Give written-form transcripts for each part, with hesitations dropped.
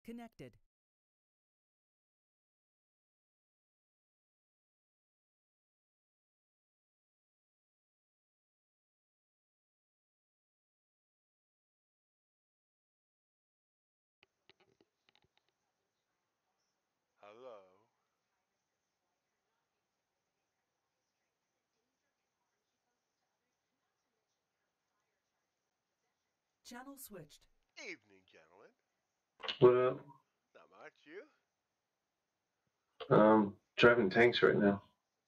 Connected. Hello. Channel switched. Evening, gentlemen. What up? Not much. You? Driving tanks right now.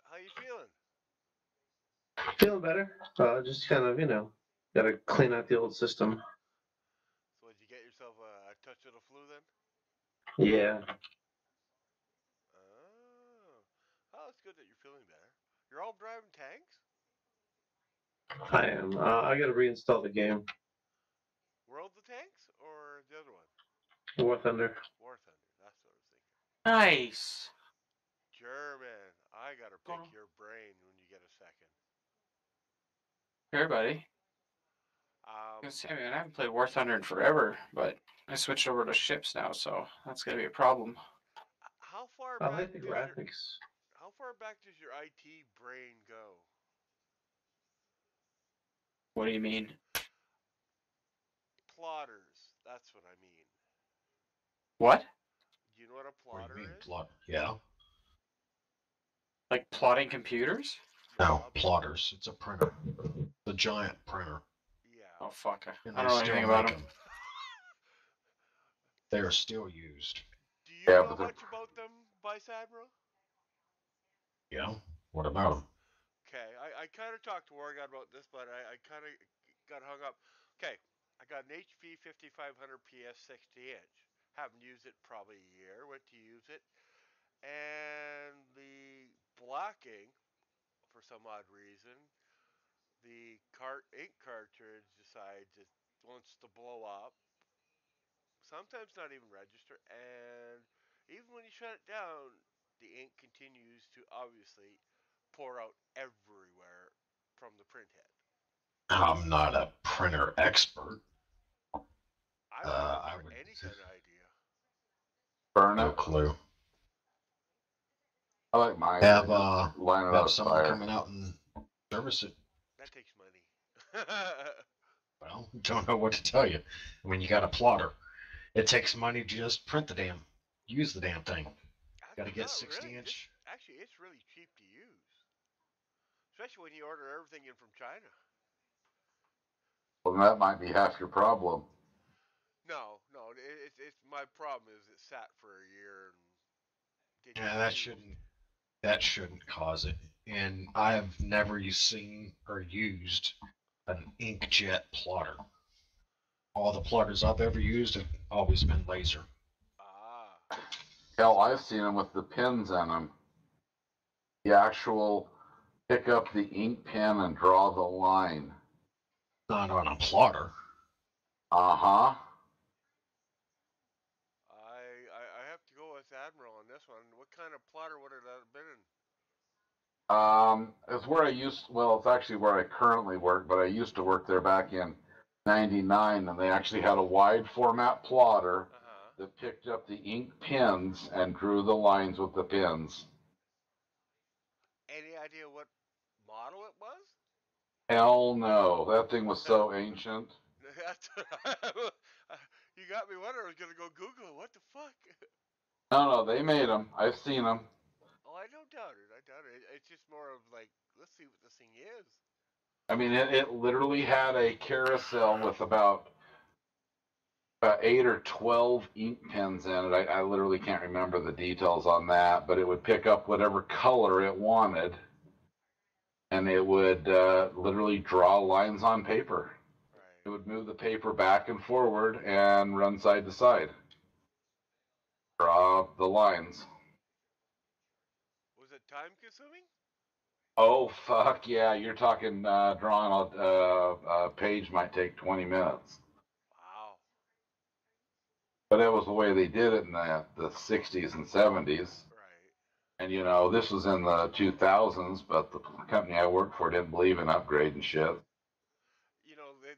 How you feeling? Feeling better. Just kind of, gotta clean out the old system. So, did you get yourself a touch of the flu then? Yeah, Oh. Oh, it's good that you're feeling better. You're all driving tanks? I am. I gotta reinstall the game. World of Tanks or the other one? War Thunder. War Thunder. That's what I was thinking. Nice. German. I gotta pick Oh. your brain when you get a second. Sure, buddy. Um, I say, man, I haven't played War Thunder in forever, but I switched over to ships now, so that's gonna be a problem. how far I back like the does your graphics. how far back does your IT brain go? What do you mean? Plotters. That's what I mean. What? Do you know what a What do you plotter mean, is? plot? Yeah. Like plotting computers? Yeah. No, plotters. It's a printer. The giant printer. Yeah. Oh fuck! And I they don't know still anything make about them. them. They are still used. Do you Yeah, know but they're much about them, Vice Admiral? Yeah. What about them? Okay, I kind of talked to Oregon about this, but I kind of got hung up. Okay, I got an HP 5500 PS 60 inch. Haven't used it probably a year. Went to use it, and the blocking, for some odd reason, the ink cartridge decides it wants to blow up. Sometimes not even register, and even when you shut it down, the ink continues to obviously pour out everywhere from the printhead. I'm not a printer expert. I wouldn't have I for would any kind of idea. burn no it. clue. I like mine. Have Line it have on someone fire. coming out and service it. That takes money. Well, don't know what to tell you. When you got a plotter, it takes money to just print use the damn thing. Got to get Not 60 really. inch. Actually, it's really cheap to use, especially when you order everything in from China. Well, that might be half your problem. No, no, it's my problem is it sat for a year and didn't Yeah, get used. that shouldn't cause it. And I've never seen or used an inkjet plotter. All the plotters I've ever used have always been laser. Ah, Hell, I've seen them with the pins in them. The actual pick up the ink pen and draw the line. Not on a plotter. Uh huh. I have to go with Admiral on this one. What kind of plotter would it have been in? It's where I used. Well, it's actually where I currently work, but I used to work there back in '99, and they actually had a wide format plotter Uh huh. that picked up the ink pens and drew the lines with the pins. Any idea what model it was? Hell no, that thing was so ancient. That's you got me wondering. I was gonna go Google it. What the fuck? No, they made them. I've seen them. Oh, I don't doubt it. I doubt it. It's just more of like, let's see what this thing is. I mean, it literally had a carousel with about 8 or 12 ink pens in it. I literally can't remember the details on that, but it would pick up whatever color it wanted, and it would literally draw lines on paper. It Right. would move the paper back and forward and run side to side, draw the lines. Was it time consuming? Oh fuck yeah! You're talking drawing a page might take 20 minutes, Wow. but that was the way they did it in the 60s and 70s. Right. And this was in the 2000s, but the company I worked for didn't believe in upgrading shit.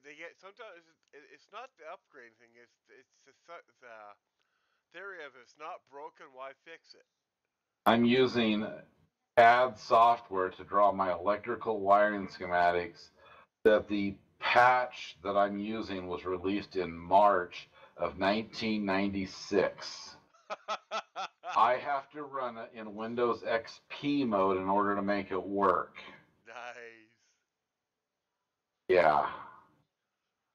They get sometimes it's not the upgrade thing. It's the theory of it's not broken, why fix it? I'm using CAD software to draw my electrical wiring schematics. That the patch that I'm using was released in March of 1996. I have to run it in Windows XP mode in order to make it work. Nice. Yeah,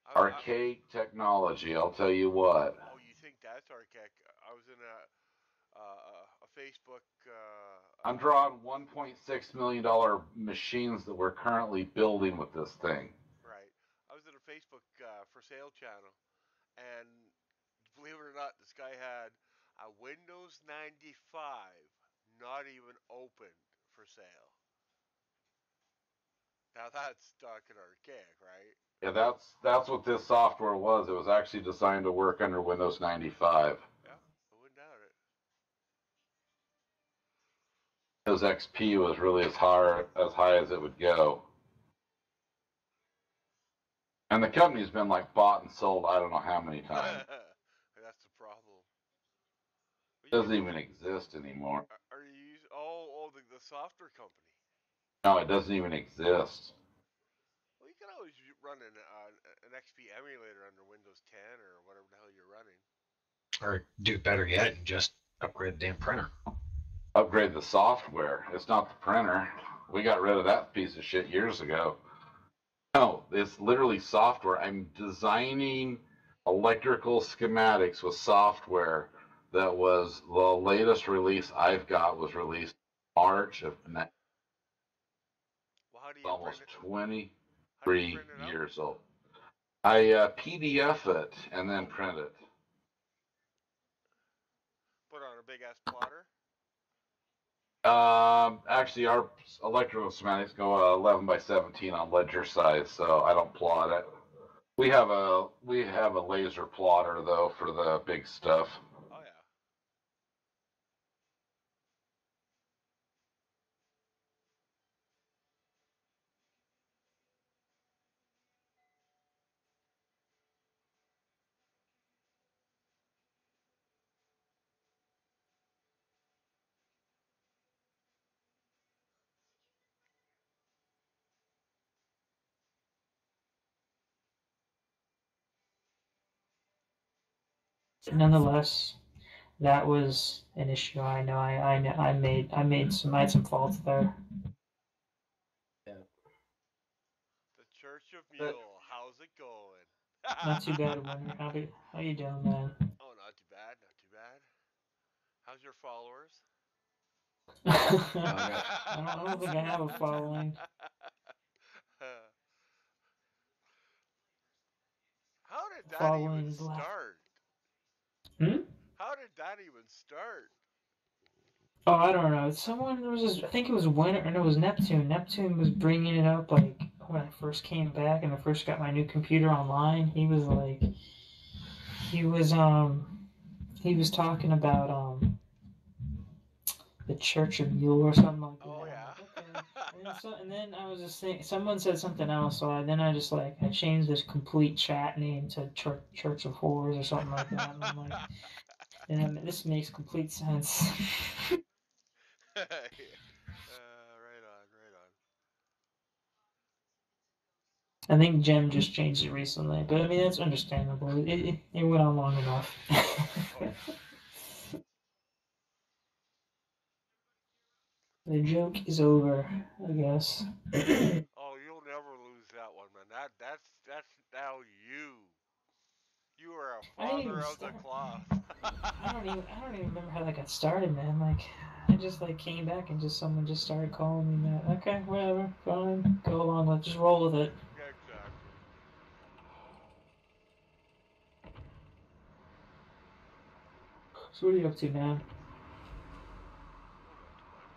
I, archaic technology, I'll tell you what. oh, you think that's archaic? I was in a Facebook. I'm drawing $1.6 million machines that we're currently building with this thing. Right. I was in a Facebook for sale channel, and believe it or not, this guy had a Windows 95 not even opened for sale. Now that's stuck and archaic, right? Yeah, that's what this software was. It was actually designed to work under Windows 95. Yeah, I wouldn't doubt it. Windows XP was really as high as it would go. And the company's been like bought and sold I don't know how many times. That's the problem. But It you doesn't can, even exist anymore. are you using? Oh, the software company. No, it doesn't even exist. Well, you can always run an XP emulator under Windows 10 or whatever the hell you're running. Or do better yet and just upgrade the damn printer. Upgrade the software. It's not the printer. We got rid of that piece of shit years ago. No, it's literally software. I'm designing electrical schematics with software that was the latest release I've got was released March of Well, how do you print almost it? How do you 23 print it out? years old. I PDF it and then Oh, print it. put it on a big ass plotter. Actually, our electrical schematics go 11 by 17 on ledger size, so I don't plot it. We have a laser plotter though for the big stuff. Oh yeah. Nonetheless, that was an issue. I know. I had some faults there. The Church of But Mule. How's it going? not too bad, Winter. How you doing, man? Oh, not too bad. Not too bad. How's your followers? I don't think I have a following. How did that even Following is left. start? Hmm? How did that even start? Oh, I don't know. Someone there was this, I think it was Winter, and it was Neptune. Neptune was bringing it up like when I first came back and I first got my new computer online. He was he was talking about the Church of Mule or something like that. Oh I'm yeah. like, okay. And then I was just saying, someone said something else, so I changed this complete chat name to Church of Horrors or something like that. And I'm like, this makes complete sense. Right on, right on. I think Jem just changed it recently, but I mean that's understandable. It went on long enough. Oh, The joke is over, I guess. oh, you'll never lose that one, man. That's now you. You are a I didn't even father of the start. cloth. I don't even remember how that got started, man. Like, I just like came back and just someone just started calling me that. Okay, whatever, fine, go along with, just roll with it. Yeah, exactly. So what are you up to, man? Oh, not too much.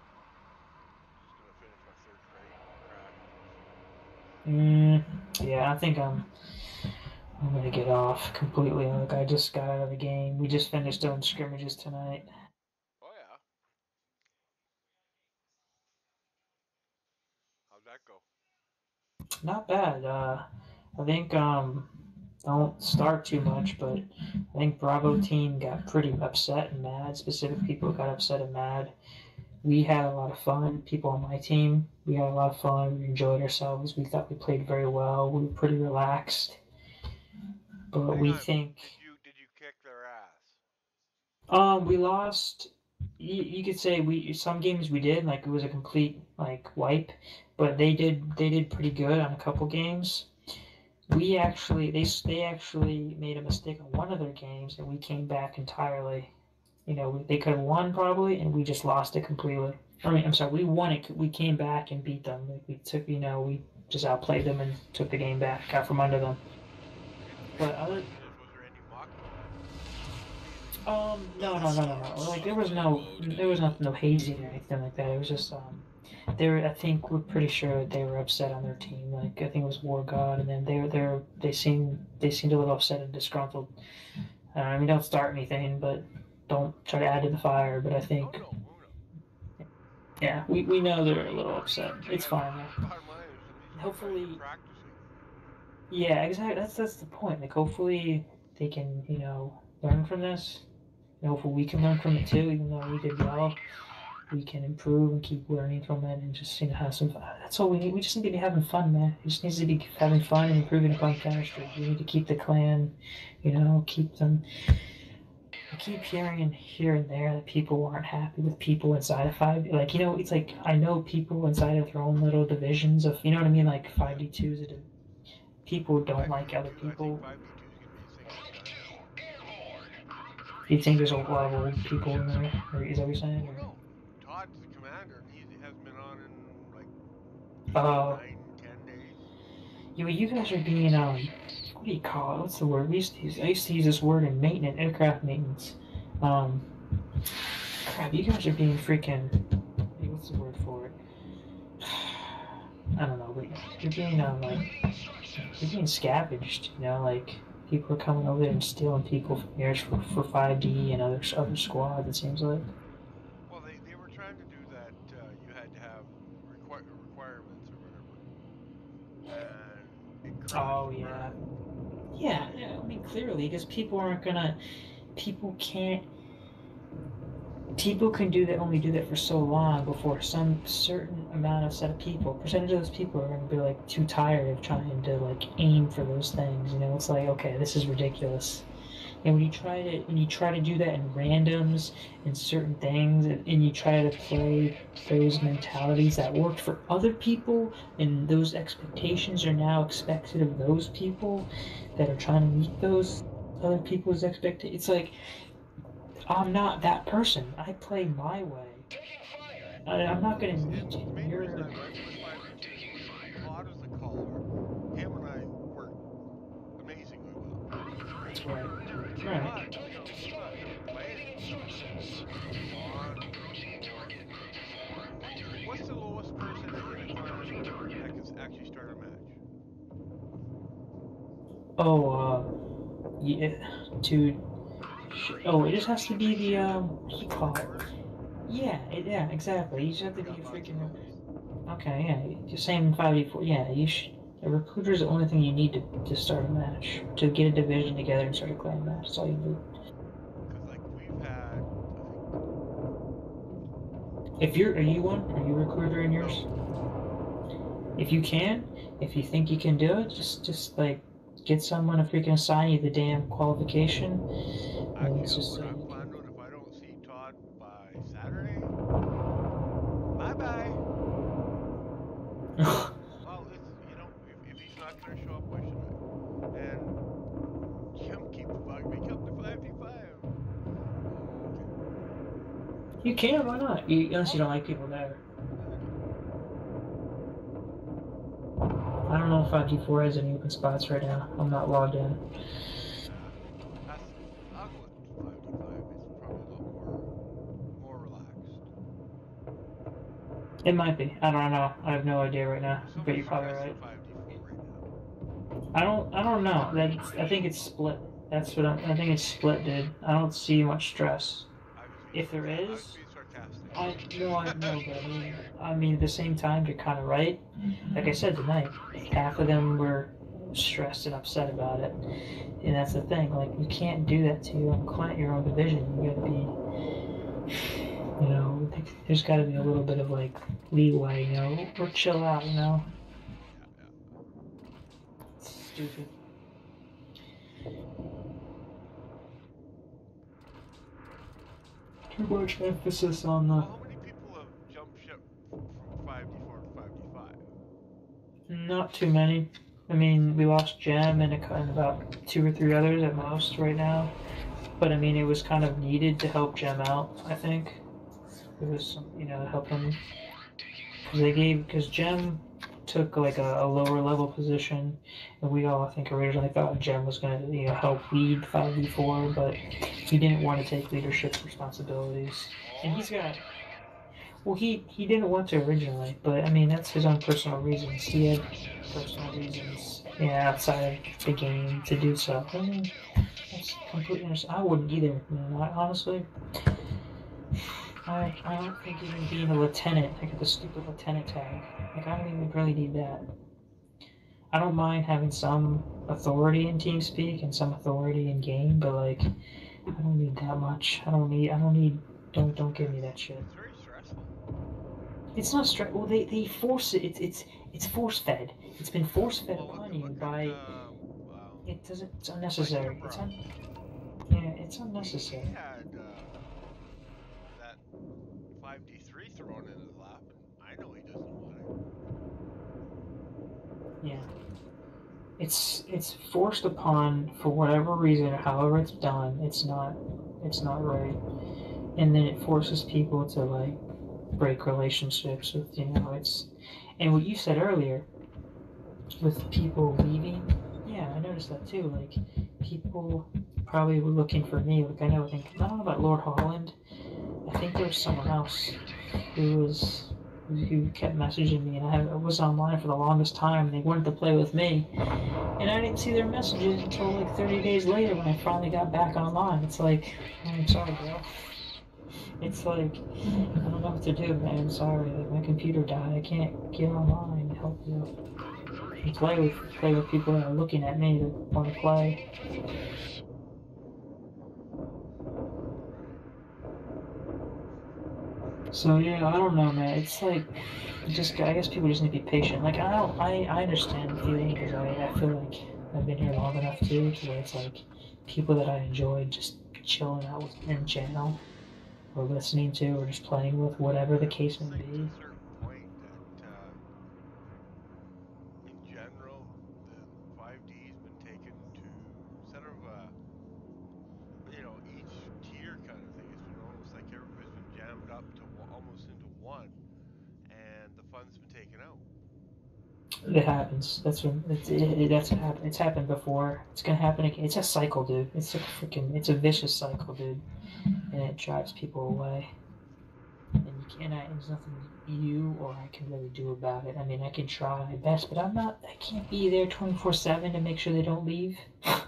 Just gonna finish my third crate crack. Yeah, I think I'm gonna get off completely. Like, I just got out of the game. We just finished doing scrimmages tonight. Oh yeah. How'd that go? Not bad. I think don't start too much, but I think Bravo team got pretty upset and mad. Specific people got upset and mad. We had a lot of fun. People on my team, we had a lot of fun. We enjoyed ourselves. We thought we played very well. We were pretty relaxed. But Hang we on. think Did you kick their ass? we lost. You could say we some games we did like it was a complete like wipe, but they did pretty good on a couple games. We actually they actually made a mistake on one of their games and we came back entirely. They could have won probably, and we just lost it completely. I mean, I'm sorry, we won it. We came back and beat them. Like we took, we just outplayed them and took the game back, got from under them. But other, Was there any mocking? no. Like there was nothing, no hazing or anything like that. It was just, I think we're pretty sure that they were upset on their team. Like I think it was War God, and then they seemed a little upset and disgruntled. I mean, don't start anything, but don't try to add to the fire. But I think. Oh no. Yeah, we know they're a little upset. It's fine though. Bottom line is at least Hopefully, you guys are practicing. yeah, exactly. That's the point. Like, hopefully they can learn from this. And hopefully we can learn from it too. Even though we did well, we can improve and keep learning from it and just have some fun. That's all we need. We just need to be having fun, man. It just needs to be having fun and improving upon chemistry. We need to keep the clan, keep them. I keep hearing here and there that people aren't happy with people inside of 5D. Like, it's like I know people inside of their own little divisions of, you know what I mean? Like 5D2s, people don't like other people. I think 5v2 is going to be a single. Do you think there's a lot of old people in there? Or is that what you're saying? Oh no. Todd's the commander and he hasn't been on in like Oh. 9, 10 days. Yeah, well, you guys are being, what do you call it? What's the word? I used to use this word in maintenance, aircraft maintenance. Crap, you guys are being freaking, what's the word for it? I don't know, but you're being, you're being scavenged, like, people are coming over there and stealing people from yours for 5D and other squads, it seems like. Well, they were trying to do that. You had to have requirements or whatever. And it crashed. Oh, yeah. Yeah, I mean, clearly, because people can only do that for so long before some certain amount of set of people, percentage of those people are going to be, like, too tired of trying to, like, aim for those things, it's like, okay, this is ridiculous. And when you try to do that in randoms and certain things, and you try to play those mentalities that worked for other people, and those expectations are now expected of those people that are trying to meet those other people's expectations. It's like, I'm not that person. I play my way. I'm not going to meet The main your... reason I went with 5v2 Todd is the caller. Him and I work amazingly well. Right. What's the lowest person in the clan that can actually start a match? Oh, yeah, dude. Oh, it just has to be the, what do you call it? Yeah, exactly. You just have to be a freaking... Okay, yeah, just same 5v4. Yeah, you should... A recruiter is the only thing you need to start a match. To get a division together and start a clan match. That's all you need. Because, like, we've had... Are you one? Are you a recruiter in yours? If you can, if you think you can do it, just like, get someone to freaking assign you the damn qualification. And it's just I'm planning on if I don't see Todd by Saturday, bye-bye. Well, it's, if he's not going to show up, why should I? And Kim keeps bugging me, come to 5v5. You can, why not? Unless you don't like people there. I don't know if 5G4 has any open spots right now. I'm not logged in. I'll go with 5v5. It's probably a lot more relaxed. It might be. I don't know. I have no idea right now. But you're probably right. I don't know. I think it's split. That's what I think it's split, dude. I don't see much stress. If there is, I know, but I mean, at the same time, you're kind of right. Like I said tonight, half of them were stressed and upset about it. And that's the thing. Like, you can't do that to your own client, your own division. You gotta be, you know, there's got to be a little bit of like leeway, you know, or chill out, you know. It's stupid. Too much emphasis on the. Well, how many people have jumped ship from 5D4 to 5D5? Not too many. I mean, we lost Gem and about 2 or 3 others at most right now. But I mean, it was kind of needed to help Gem out, I think. It was, you know, to help him. Because Gem took like a lower level position, and we all, I think, originally thought Gem was going to, you know, help lead 5v4, but he didn't want to take leadership responsibilities. And he's got. Well, he didn't want to originally, but I mean, that's his own personal reasons. He had personal reasons, yeah, outside of the game to do so. I mean, that's completely understand. I wouldn't either. You know, honestly, I don't think even being a lieutenant, like the stupid lieutenant tag, like I don't even really need that. I don't mind having some authority in TeamSpeak and some authority in game, but like, I don't need that much. I don't need. Don't give me that shit. It's very stressful. It's not stress. Well, they force it. It's force fed. It's been force fed upon you by. It doesn't. It's unnecessary. It's unnecessary. He had that 5D3 thrown in his lap, and I know he doesn't want it. Yeah. It's forced upon for whatever reason or however it's done. It's not right, and then it forces people to like break relationships with, you know, it's, and what you said earlier with people leaving, yeah, I noticed that too. Like, people probably were looking for me. Like, I don't know about Lord Holland. I think there was someone else who kept messaging me, and I was online for the longest time, and they wanted to play with me, and I didn't see their messages until like 30 days later when I finally got back online. It's like, I'm sorry, bro. It's like, I don't know what to do, man. I'm sorry. Like, my computer died. I can't get online to help you. And play with people that are looking at me that want to play. So yeah, I don't know, man. It's like, I guess people just need to be patient. Like, I understand the feeling because I feel like I've been here long enough too, to where it's like people that I enjoyed just chilling out with in channel, or listening to, or just playing with, whatever the case may be. At a certain point that, in general, the 5D's been taken to sort of you know, each tier kind of thing. It's been almost like everybody's been jammed up to almost into one, and the fun's been taken out. It happens. That's happened. It's happened before. It's gonna happen again. It's a cycle, dude. It's a vicious cycle, dude, and it drives people away. And there's nothing you or I can really do about it. I mean, I can try my best, but I can't be there 24/7 to make sure they don't leave. Yeah,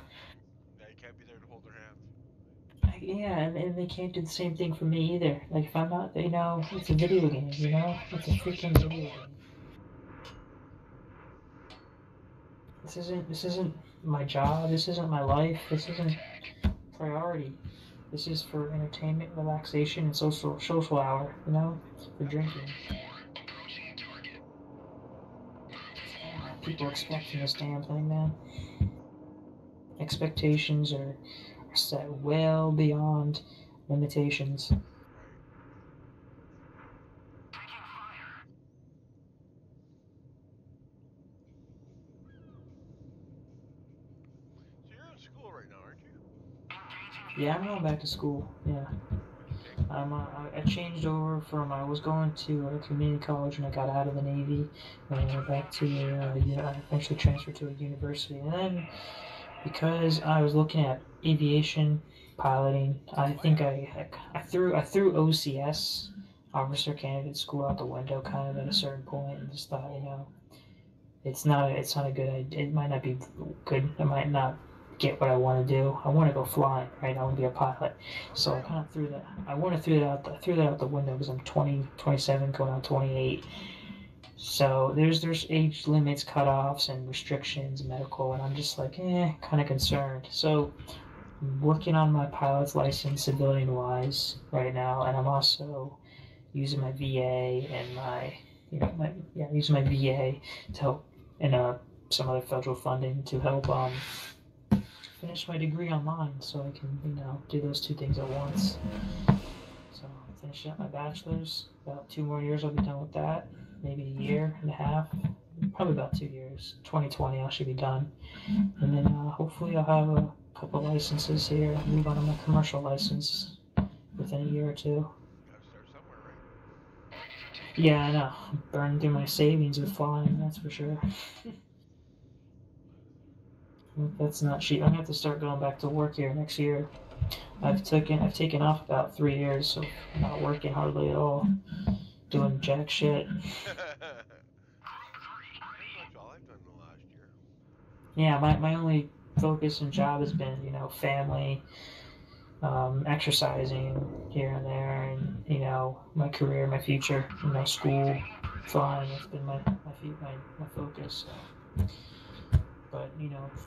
you can't be there to hold their hands. Yeah, and they can't do the same thing for me either. Like, if I'm not, you know, it's a video game, you know? It's a freaking video game. This isn't my job, this isn't my life, this isn't priority. This is for entertainment, relaxation, and social hour, you know? For drinking. People expecting this damn thing, man. Expectations are set well beyond limitations. So you're in school right now, aren't you? Yeah, I'm going back to school. Yeah. I changed over from, I was going to a community college when I got out of the Navy, and I went back to, I eventually transferred to a university. And then, because I was looking at aviation, piloting, I think I threw OCS, Officer Candidate School, out the window kind of at a certain point, and just thought, you know, it's not a good idea. It might not be good. I might not get what I want to do. I want to go flying, right? I want to be a pilot. So I kind of threw that out the window because I'm 27, going on 28. So there's age limits, cutoffs, and restrictions, medical, and I'm just like, kind of concerned. So I'm working on my pilot's license, civilian wise, right now, and I'm also using my VA and using my VA to help and some other federal funding to help finish my degree online, so I can do those two things at once. So I'm finishing up my bachelor's. About 2 more years, I'll be done with that. Maybe a year and a half. Probably about 2 years. 2020, I should be done. And then hopefully I'll have a couple licenses here. Move on to my commercial license within a year or two. Gotta start somewhere, right? Yeah, I know. Burning through my savings with flying, that's for sure. That's not cheap. I'm gonna have to start going back to work here next year. I've taken off about 3 years of not working hardly at all, doing jack shit. Pretty much all I've done in the last year. Yeah, my only focus and job has been family, exercising here and there, and my career, my future, school, flying. It's been my focus. So. But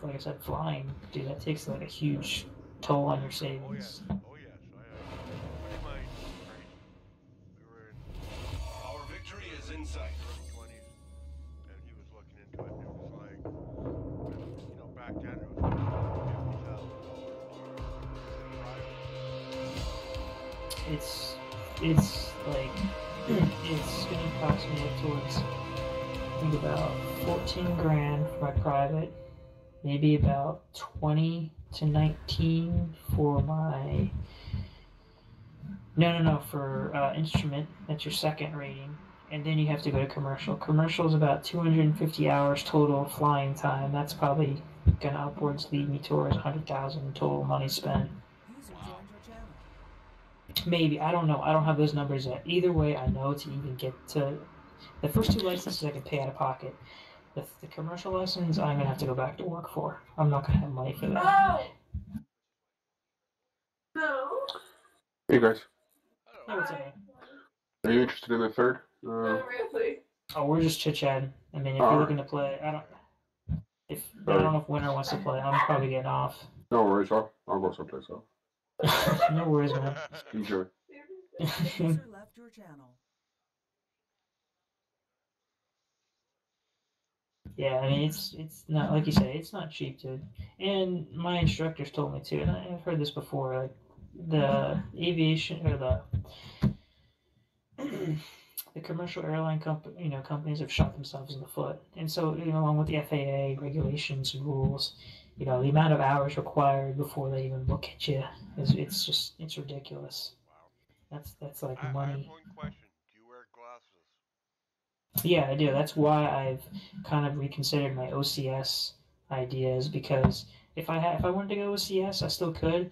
like I said, flying, dude, that takes like a huge toll on your savings. Oh yes. Buddy mine was crazy. We were in Our victory is in sight. early 20s, and he was looking into it, and it was like, back then it was like $50,000. It's like it's gonna cost me up towards I think about 14 grand for my private, maybe about 20 to 19 for my for instrument. That's your second rating, and then you have to go to commercial. Commercial is about 250 hours total flying time. That's probably gonna upwards lead me towards 100,000 total money spent. User joined your channel. Maybe, I don't know. I don't have those numbers yet. Either way, I know to even get to the first two licenses I can pay out of pocket. The commercial license, I'm gonna have to go back to work for. I'm not gonna have money for that. Hey guys, Oh, what's up, man? are you interested in the third? Oh, we're just chit chatting. I mean, if you're looking to play, I don't know if Winter wants to play. I'm probably getting off. No worries, I'll go someplace else. No worries, man. Enjoy. User left your channel. Yeah, I mean, it's not like you say, it's not cheap, dude. And my instructors told me too, and I've heard this before. Like the aviation or the commercial airline companies have shot themselves in the foot, and so along with the FAA regulations and rules, the amount of hours required before they even look at you it's ridiculous. Wow. That's like I money. have one question. Do you wear glasses? Yeah, I do. That's why I've kind of reconsidered my OCS ideas, because if I wanted to go OCS, I still could.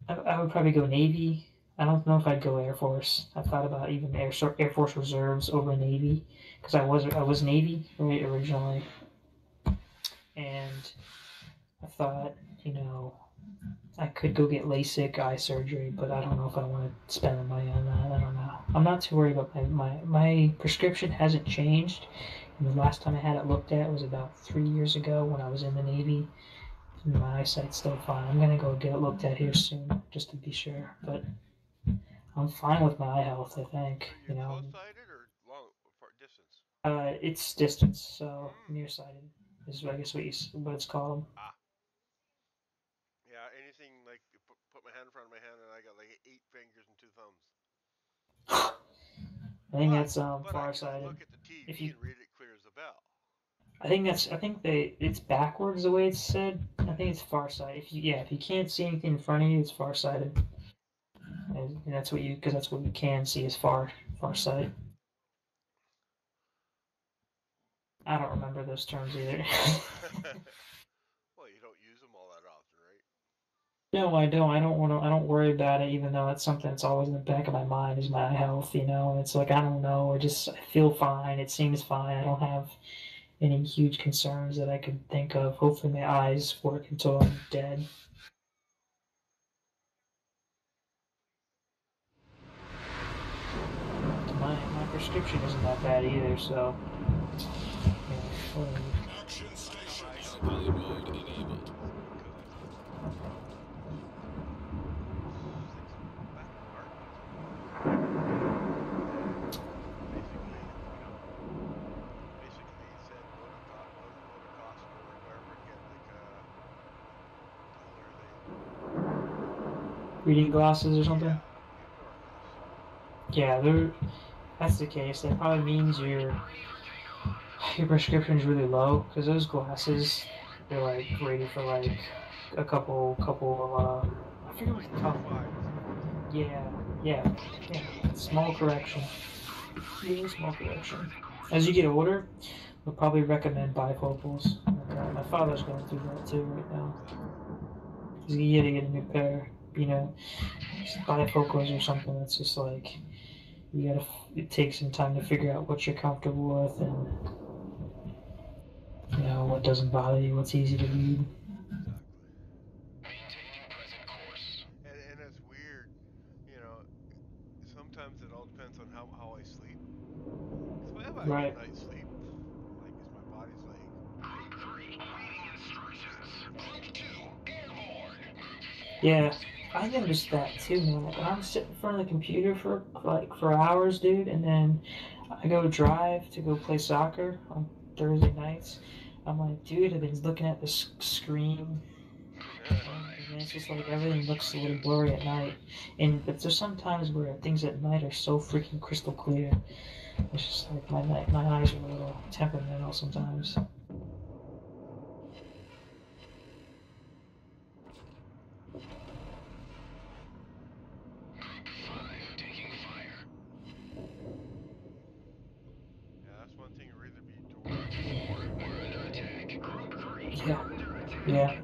I would probably go Navy. I don't know if I'd go Air Force. I thought about even Air Force Reserves over Navy, because I was Navy right originally, and I thought I could go get LASIK eye surgery, but I don't know if I want to spend the money on that. I don't know. I'm not too worried about my prescription hasn't changed. And the last time I had it looked at was about 3 years ago when I was in the Navy. And my eyesight's still fine. I'm gonna go get it looked at here soon, just to be sure. But I'm fine with my eye health, I think. Are you close-sighted or long distance? It's distance, so nearsighted is I guess what it's called. Yeah, anything like put my hand in front of my hand and I got like 8 fingers and 2 thumbs. I think that's But farsighted. I can look at the TV and read it clear as a bell. I think it's backwards the way it's said. I think it's farsighted. If you can't see anything in front of you, it's farsighted. And that's what you can see is farsight. I don't remember those terms either. Well, you don't use them all that often, right? No, I don't. I don't worry about it, even though it's something that's always in the back of my mind is my eye health. It's like I don't know. I feel fine. It seems fine. I don't have any huge concerns that I could think of. Hopefully, my eyes work until I'm dead. My prescription isn't that bad either, so. Yeah, whatever. Action stations. Because I thought 6 back in March. Basically he said go to Costco or wherever and get like Reading glasses or something? indoor glasses. Yeah, that's the case. That probably means your prescription's really low, because those glasses, they're like rated for like a couple of I forget what they call it. Yeah. Small correction. Really small correction. As you get older, we'll probably recommend bifocals. My father's going through that too right now. He's going to get a new pair, bifocals or something that's just like, it takes some time to figure out what you're comfortable with and, what doesn't bother you, what's easy to read. And it's weird, sometimes it all depends on how I sleep. Because if I have a Right. good night's sleep, like, is my body's like... Yeah, I noticed that too, man. Like, when I'm sitting in front of the computer for hours, dude, and then I go drive to go play soccer on Thursday nights. I'm like, dude, I've been looking at this screen, and it's just like everything looks a little blurry at night. But there's some times where things at night are so freaking crystal clear. It's just like my eyes are a little temperamental sometimes. Yeah, that's one thing, you'd rather be door. Yeah.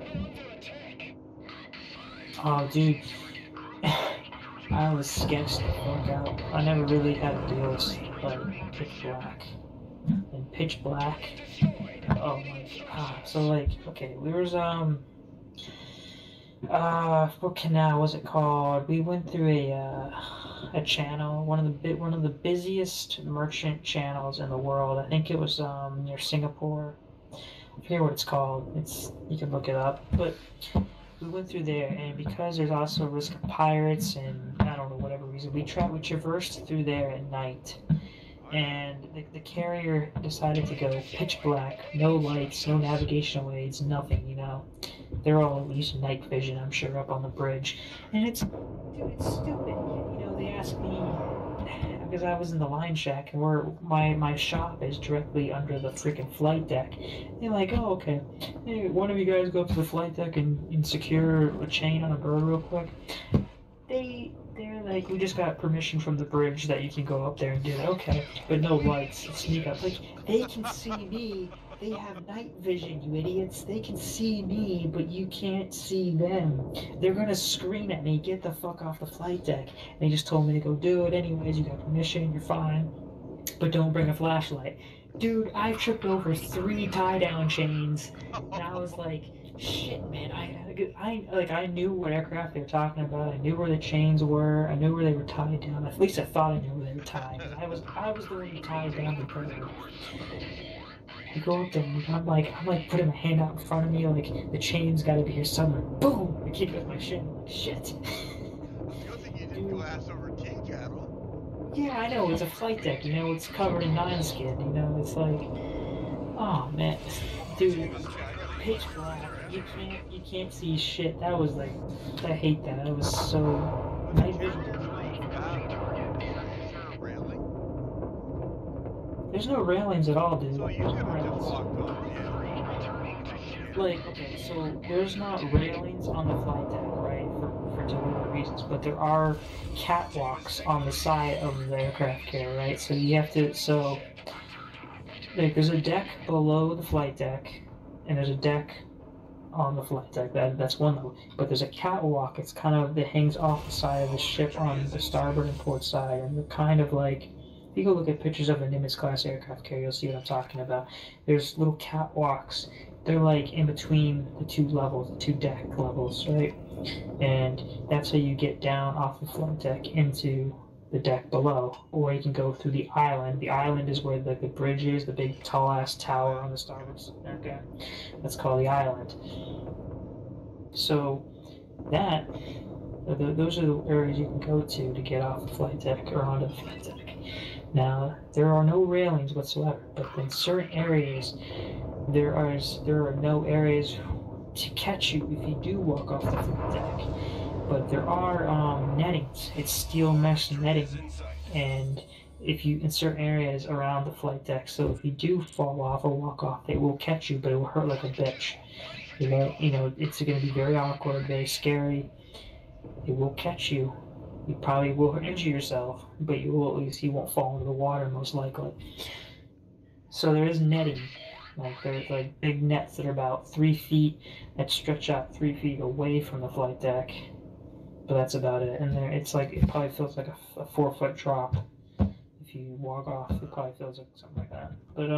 Oh, dude. I was sketched the fuck out. I never really had to deal with pitch black. And pitch black. Oh my god. So like, okay, we was what canal was it called? We went through a channel, one of the busiest merchant channels in the world. I think it was near Singapore. I forget what it's called. You can look it up, but we went through there, and because there's also a risk of pirates and I don't know, whatever reason, we traversed through there at night. And the carrier decided to go pitch black, no lights, no navigational aids, nothing, They're all using night vision, I'm sure, up on the bridge. And it's stupid. They asked me, because I was in the line shack, and my shop is directly under the freaking flight deck. They're like, oh, okay. Hey, one of you guys go up to the flight deck and secure a chain on a bird real quick. They're like, we just got permission from the bridge that you can go up there and do it. Okay, but no lights. Sneak up. Like, they can see me. They have night vision, you idiots. They can see me, but you can't see them. They're gonna scream at me, get the fuck off the flight deck. And they just told me to go do it anyways. You got permission, you're fine. But don't bring a flashlight. Dude, I tripped over 3 tie-down chains. And I was like, shit, man. I knew what aircraft they were talking about. I knew where the chains were. I knew where they were tied down. At least I thought I knew where they were tied. I was the one who tied down the bird. I go up there and I'm like putting my hand out in front of me, like the chain's gotta be here somewhere. Boom! I kick it with my shin. I'm like, shit. Good thing you didn't glass over tea cattle. Yeah, I know, it's a flight deck, it's covered in 9-skin, it's like, oh man, dude, pitch black, you can't see shit. That was like, I hate that. It was so night vision. There's no railings at all, dude. So you could have just walked off, Like, okay, so there's not railings on the flight deck, right, for deliberate reasons, but there are catwalks on the side of the aircraft carrier, right? So you have to, there's a deck below the flight deck, and there's a deck on the flight deck. That's one level. But there's a catwalk. It hangs off the side of the ship on the starboard and port side, and they're kind of like, if you go look at pictures of a Nimitz class aircraft carrier, you'll see what I'm talking about. There's little catwalks. They're like in between the 2 levels, the 2 deck levels, right? And that's how you get down off the flight deck into the deck below, or you can go through the island. The island is where the bridge is, the big tall ass tower on the starboard. Okay, that's called the island. So that those are the areas you can go to get off the flight deck or onto the flight deck. Now there are no railings whatsoever, but in certain areas there are no areas to catch you if you do walk off the flight deck. But there are nettings. It's steel mesh netting, and if you in certain areas around the flight deck, so if you do fall off or walk off, they will catch you, but it will hurt like a bitch. It's going to be very awkward, very scary. It will catch you. You probably will injure yourself, but you won't fall into the water most likely. So there is netting. There's like big nets that are about 3 feet that stretch out 3 feet away from the flight deck. But that's about it. And there, it probably feels like a 4-foot drop. If you walk off, it probably feels like something like that. But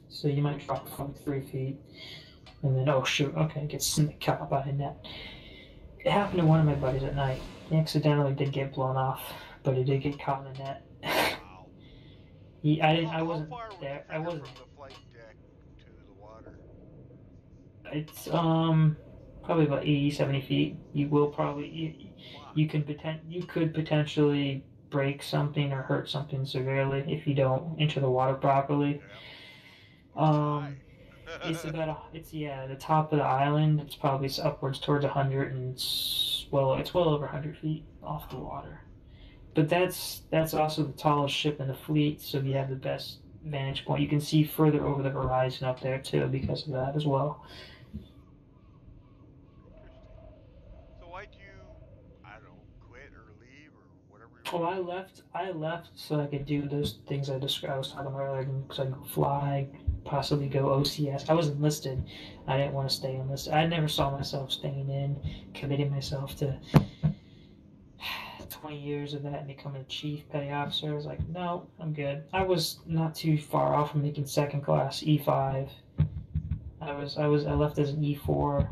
so you might drop from 3 feet, and then oh shoot, okay, get caught by a net. It happened to one of my buddies at night. He accidentally did get blown off, but he did get caught in the net. Wow. I wasn't How far would there. you I figure wasn't. from the flight deck to the water? It's probably about 80, 70 feet. You will probably you could potentially break something or hurt something severely if you don't enter the water properly. Yeah. It's the top of the island. It's probably upwards towards 100 and it's well over 100 feet off the water. But that's also the tallest ship in the fleet, so you have the best vantage point. You can see further over the horizon up there too because of that as well. Interesting. So why'd you, I don't know, quit or leave or whatever you Oh, want? I left so I could do those things I described. I was talking about earlier, so I could fly, possibly go OCS. I was enlisted. I didn't want to stay enlisted. I never saw myself staying in, committing myself to 20 years of that and becoming a chief petty officer. I was like, no, I'm good. I was not too far off from making second class E5. I left as an E4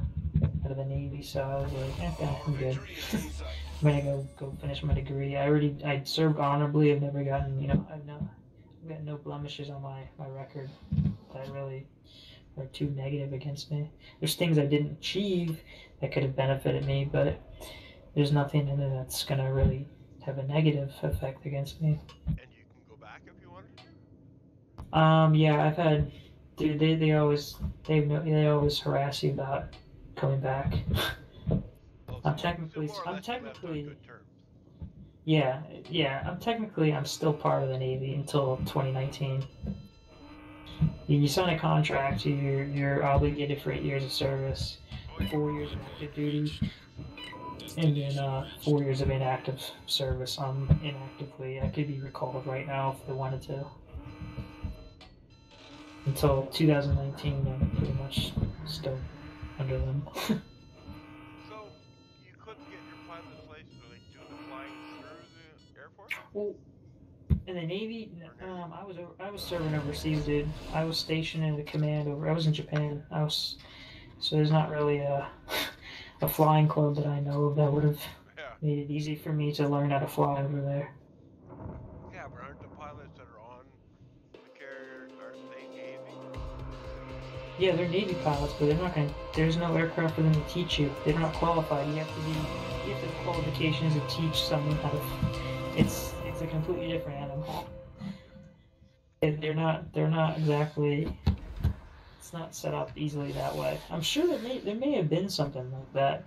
out of the Navy, so I was like, okay, I'm good. I'm gonna go finish my degree. I served honorably. I've never gotten, I've got no blemishes on my record that really are too negative against me. There's things I didn't achieve that could have benefited me, but there's nothing in it that's gonna really have a negative effect against me. And you can go back if you wanted to? Yeah, I've had, dude, they always harass you about coming back. Oh, I'm so technically, more or less you left on good terms. yeah, I'm still part of the Navy until 2019. You sign a contract, you're obligated for 8 years of service, 4 years of active duty, and then 4 years of inactive service. I'm inactively, I could be recalled right now if I wanted to. Until 2019, I'm pretty much still under them. So you couldn't get your pilot's license or like do the flying through the Air Force? Well, in the Navy, I was serving overseas, dude. I was stationed in the command over. I was in Japan. So there's not really a flying club that I know of that would have Yeah. made it easy for me to learn how to fly over there. Yeah, but aren't the pilots that are on the carrier, aren't they Navy? Yeah, they're Navy pilots, but they're not going. There's no aircraft for them to teach you. They're not qualified. You have to have qualifications to teach someone how to. It's a completely different animal. They're not exactly. It's not set up easily that way. I'm sure there may have been something like that,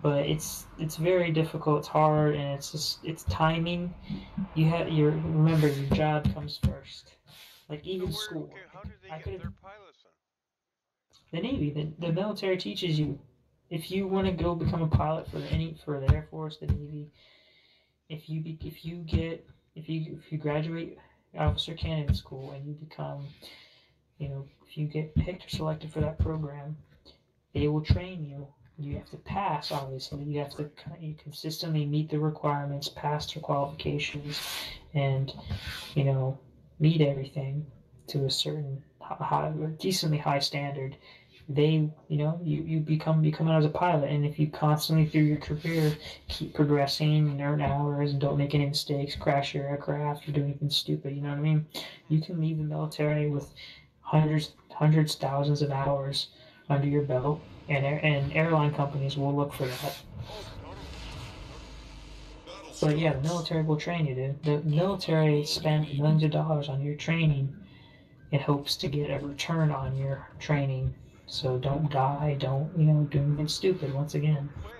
but it's very difficult. It's hard, and it's timing. Remember your job comes first. Like even school. Okay, how did they I get could their pilots then? The Navy, the military teaches you. If you want to go become a pilot for the Air Force, the Navy, if you graduate officer candidate school and you become, if you get picked or selected for that program, they will train you. You have to pass, obviously. You have to consistently meet the requirements, pass their qualifications, and meet everything to a certain decently high standard. they, you become out as a pilot, and if you constantly through your career keep progressing and earn hours and don't make any mistakes, crash your aircraft, or do anything stupid, you know what I mean? You can leave the military with hundreds, thousands of hours under your belt, and airline companies will look for that. Oh, totally. But yeah, the military will train you, dude. The military spends millions of dollars on your training in hopes to get a return on your training. So don't die, don't, do anything stupid once again. Quit.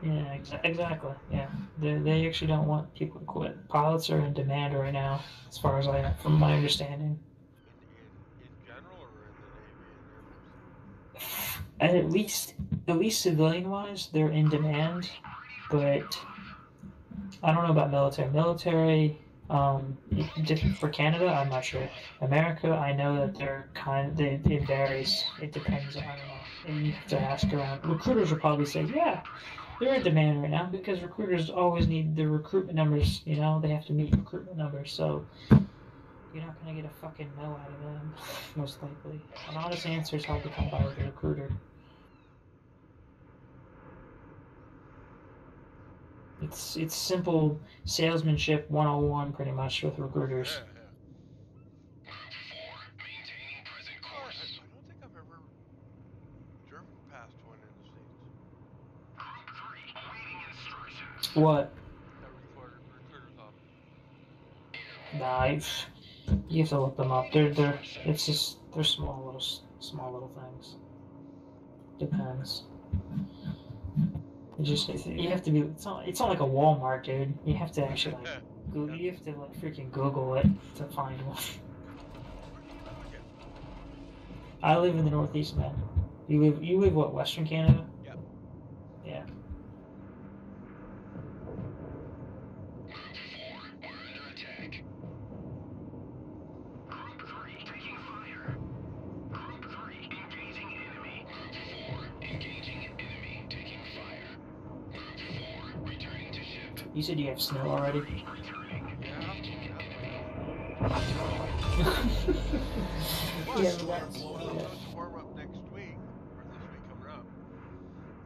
Yeah, exactly. Yeah. They actually don't want people to quit. Pilots are in demand right now, as far as from my understanding. In general, or in the Navy and Air Force? And at least civilian wise, they're in demand, but I don't know about military. Different for Canada, I'm not sure. America, I know that it varies. It depends. I don't know. And you have to ask around. Recruiters will probably say, yeah, they're in demand right now because recruiters always need the recruitment numbers. They have to meet recruitment numbers. So you're not gonna get a fucking no out of them, most likely. An honest answer is hard to come by with a recruiter. It's simple salesmanship 101 pretty much with recruiters. Yeah. I don't think I've ever driven past one in the States. What? That recruiter's office. Nah, you have to look them up. They're small little things. Depends. You have to be. It's not like a Walmart, dude. You have to actually you have to freaking Google it to find one. Where do you live again? I live in the Northeast, man. You live what? Western Canada? Yep. Yeah. You said you have snow already? Yeah. Yeah, It's that's... supposed to warm up next week, or this week coming up,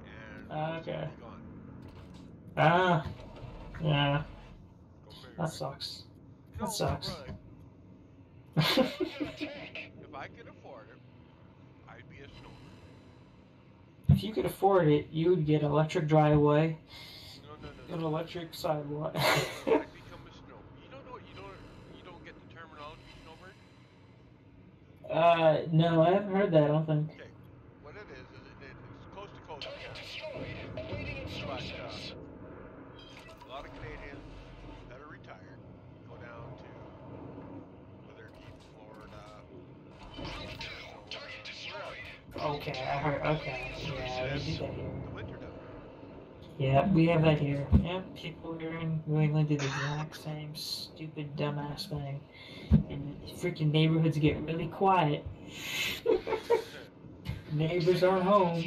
and it's Okay. gonna be gone. Ah, yeah. Go figure. That sucks. No, That sucks. not really. If I could afford it, I'd be a snowbird. If you could afford it, you would get electric driveway, No. an electric sidewalk. I'd become a snow. You don't know. You don't get the terminology snowbird. No, I haven't heard that. I don't think. Okay, what it is it's coast to coast. But a lot of Canadians that are retired go down to whether it be Florida, Okay, I heard. Okay, yeah, they do that here. the winter down Yeah, we have that here. Yeah, people here in New England do the exact same stupid, dumbass thing. And freaking neighborhoods get really quiet. Neighbors aren't home.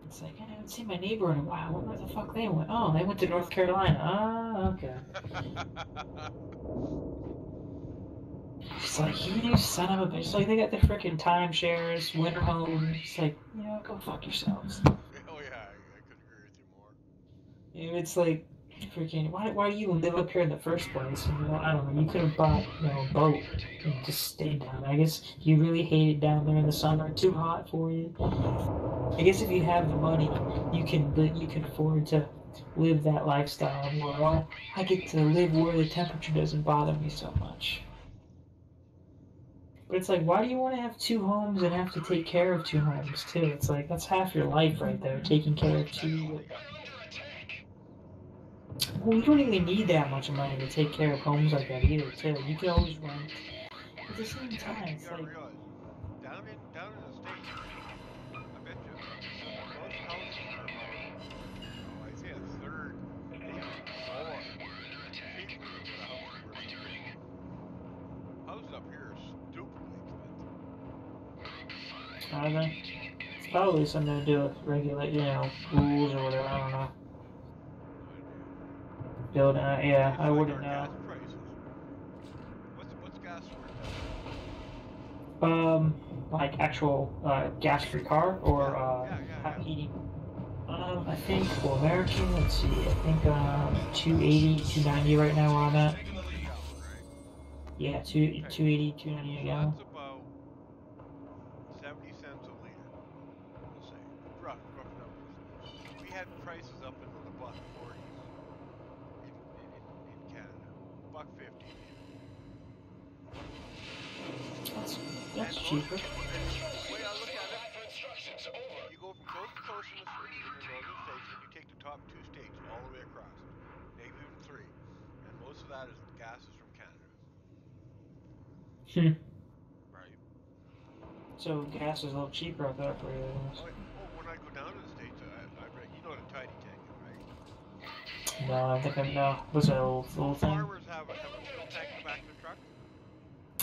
It's like, I haven't seen my neighbor in a while. Where the fuck they went? Oh, they went to North Carolina. Ah, okay. It's like, you son of a bitch. It's like, they got the freaking timeshares, winter homes. It's like, go fuck yourselves. Oh yeah, I couldn't agree with you more. It's like, freaking, why do you live up here in the first place? I don't know, you could have bought, a boat and just stayed down there. I guess you really hate it down there in the summer, too hot for you. I guess if you have the money, you can afford to live that lifestyle where, well, I get to live where the temperature doesn't bother me so much. But it's like, why do you want to have two homes and have to take care of two homes, too? It's like, that's half your life right there, taking care of two. Well, you don't even need that much money to take care of homes like that either, too. You can always rent. At the same time, it's like... realize, down in the States, I bet you, most houses are about, I'd say a third, maybe more, cheaper than what a house is worth. Houses up here are stupidly expensive. I don't know. It's probably something to do with regulate, rules or whatever, I don't know. Building, yeah, I wouldn't know. Gas prices. What's gas worth? Like actual gas-free car or Yeah. heating. I think for American, let's see, I think 280, 290 right now where I'm at. A gallon, right? Yeah, Okay. 280, 290 a So gallon. that's about 70 cents a liter, we'll say. Rough numbers. We had prices up into the buck 40s in Canada. Buck 50 even. That's And cheaper. and the way I look at it, you go from coast to coast in the northern states, and you take the top 2 states all the way across, maybe even 3, and most of that is gas is from Canada, Hmm. right? So gas is a little cheaper, I thought, for you. When I go down to the states, you know what a tidy tank is, right? No, I think I know. What's that little thing? Farmers have a fuel tank in the back of their truck.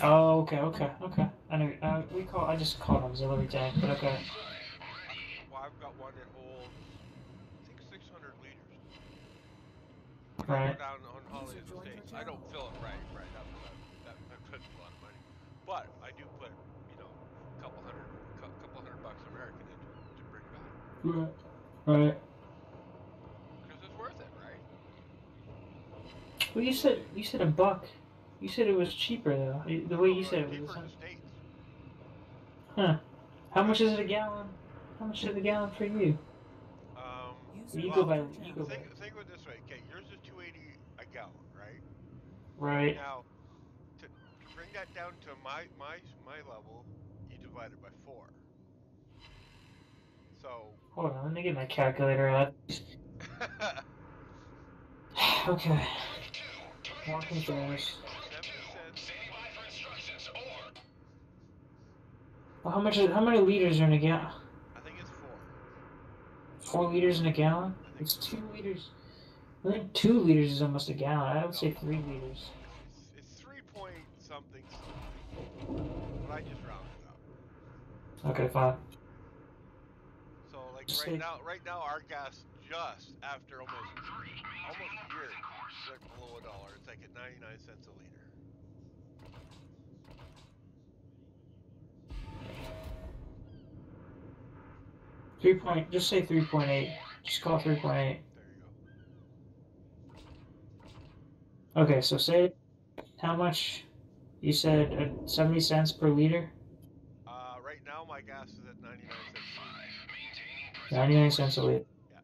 Oh, okay. I know. I just call it auxiliary tank, but okay. Well, I've got one that holds, I think, 600 liters. When I go Right. down on holiday User in the joined your states, I don't channel. fill it right. That's a lot of money, but I do put couple hundred bucks American into it to bring back Right. because it's worth it, right? Well, you said a buck. You said it was cheaper though. The way you No, said it cheaper was. in the states. Huh. How much Because is it a gallon? How much is a gallon for you? User You go well, by. left your You channel. go by. think of it this way. Okay, yours is 280 a gallon, right? Right. Now, to bring that down to my level, you divide it by 4. So Hold on. Let me get my calculator out. Okay. Walking through this. 70 cents. Well, how many liters are in a gallon? I think it's 4. 4 liters in a gallon? I think It's so. 2 liters. I think 2 liters is almost a gallon. I would No, say 3 liters. it's 3 point something something, but I just rounded up. Okay, fine. So like Just say right now our gas just after almost a year went below $1. It's like at 99 cents a liter. 3 point. Just say 3.8. Just call it 3.8. There you Okay, so say how much you said 70 cents per liter? go. Right now my gas is at 99 cents a liter. 99 cents a liter. Yeah.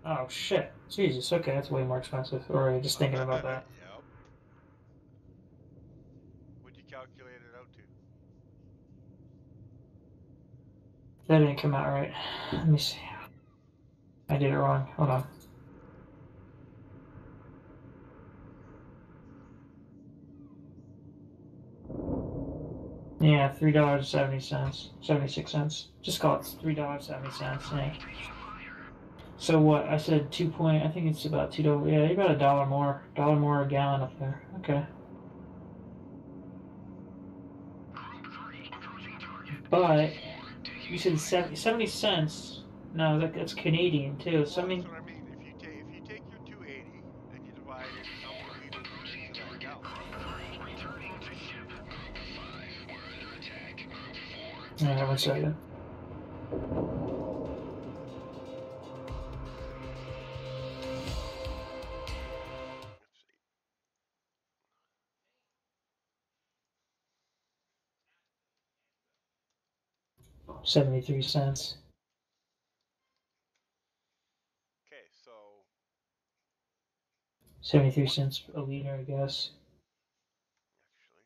Oh shit. Jesus, okay, that's way more expensive. Already just thinking about that. Yep. What'd you calculate it out to? That didn't come out right. Let me see. I did it wrong. Hold on. Yeah, $3.70. 76 cents. Just call it $3.70. Yeah. So what? I said 2 point. I think it's about $2. Yeah, about $1 more. $1 more a gallon up there. Okay. But you said 70 cents. No, that's Canadian too. So Well, I that's mean, what I mean. If you take your 280 and you divide it, how many liters are into that gallon? yeah, 1 second. Let's see. 73 cents. Okay, so 73 cents a liter, I guess. actually,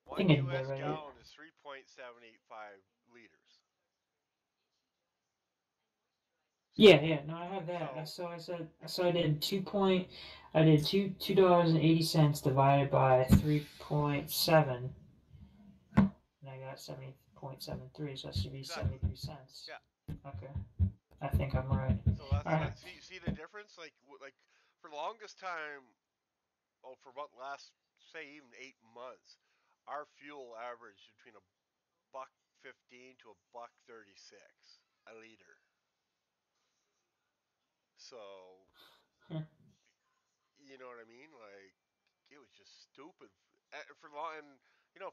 I one think I did that U.S. right. gallon is 3.785 liters. So, Yeah. No, I have that. so So I did I did $2.80 divided by 3.7, and I got 70.73. So that should be exactly, 73 cents. yeah. Okay. I think I'm right. So that's All right. see the difference. Like for the longest time, for about the last say even 8 months, our fuel averaged between a buck 15 to a buck 36 a liter. So stupid for long and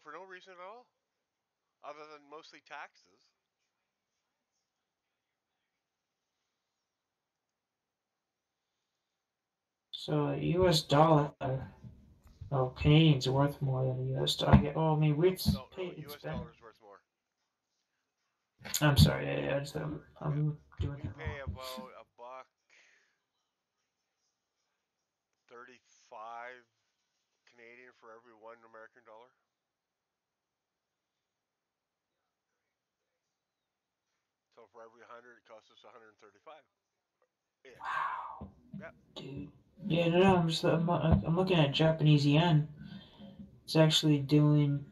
for no reason at all, other than mostly taxes. So a U.S. dollar, oh, Canadian's worth more than a U.S. dollar. Oh, I mean, No, no, it's U.S. better. dollars worth more. I'm sorry, I just, Yeah, I'm doing we that pay wrong. about a buck 35 Canadian for every one American dollar. So for every 100, it costs us 135 ish. Wow, Yep. dude. Yeah, no, I'm looking at Japanese yen. It's actually doing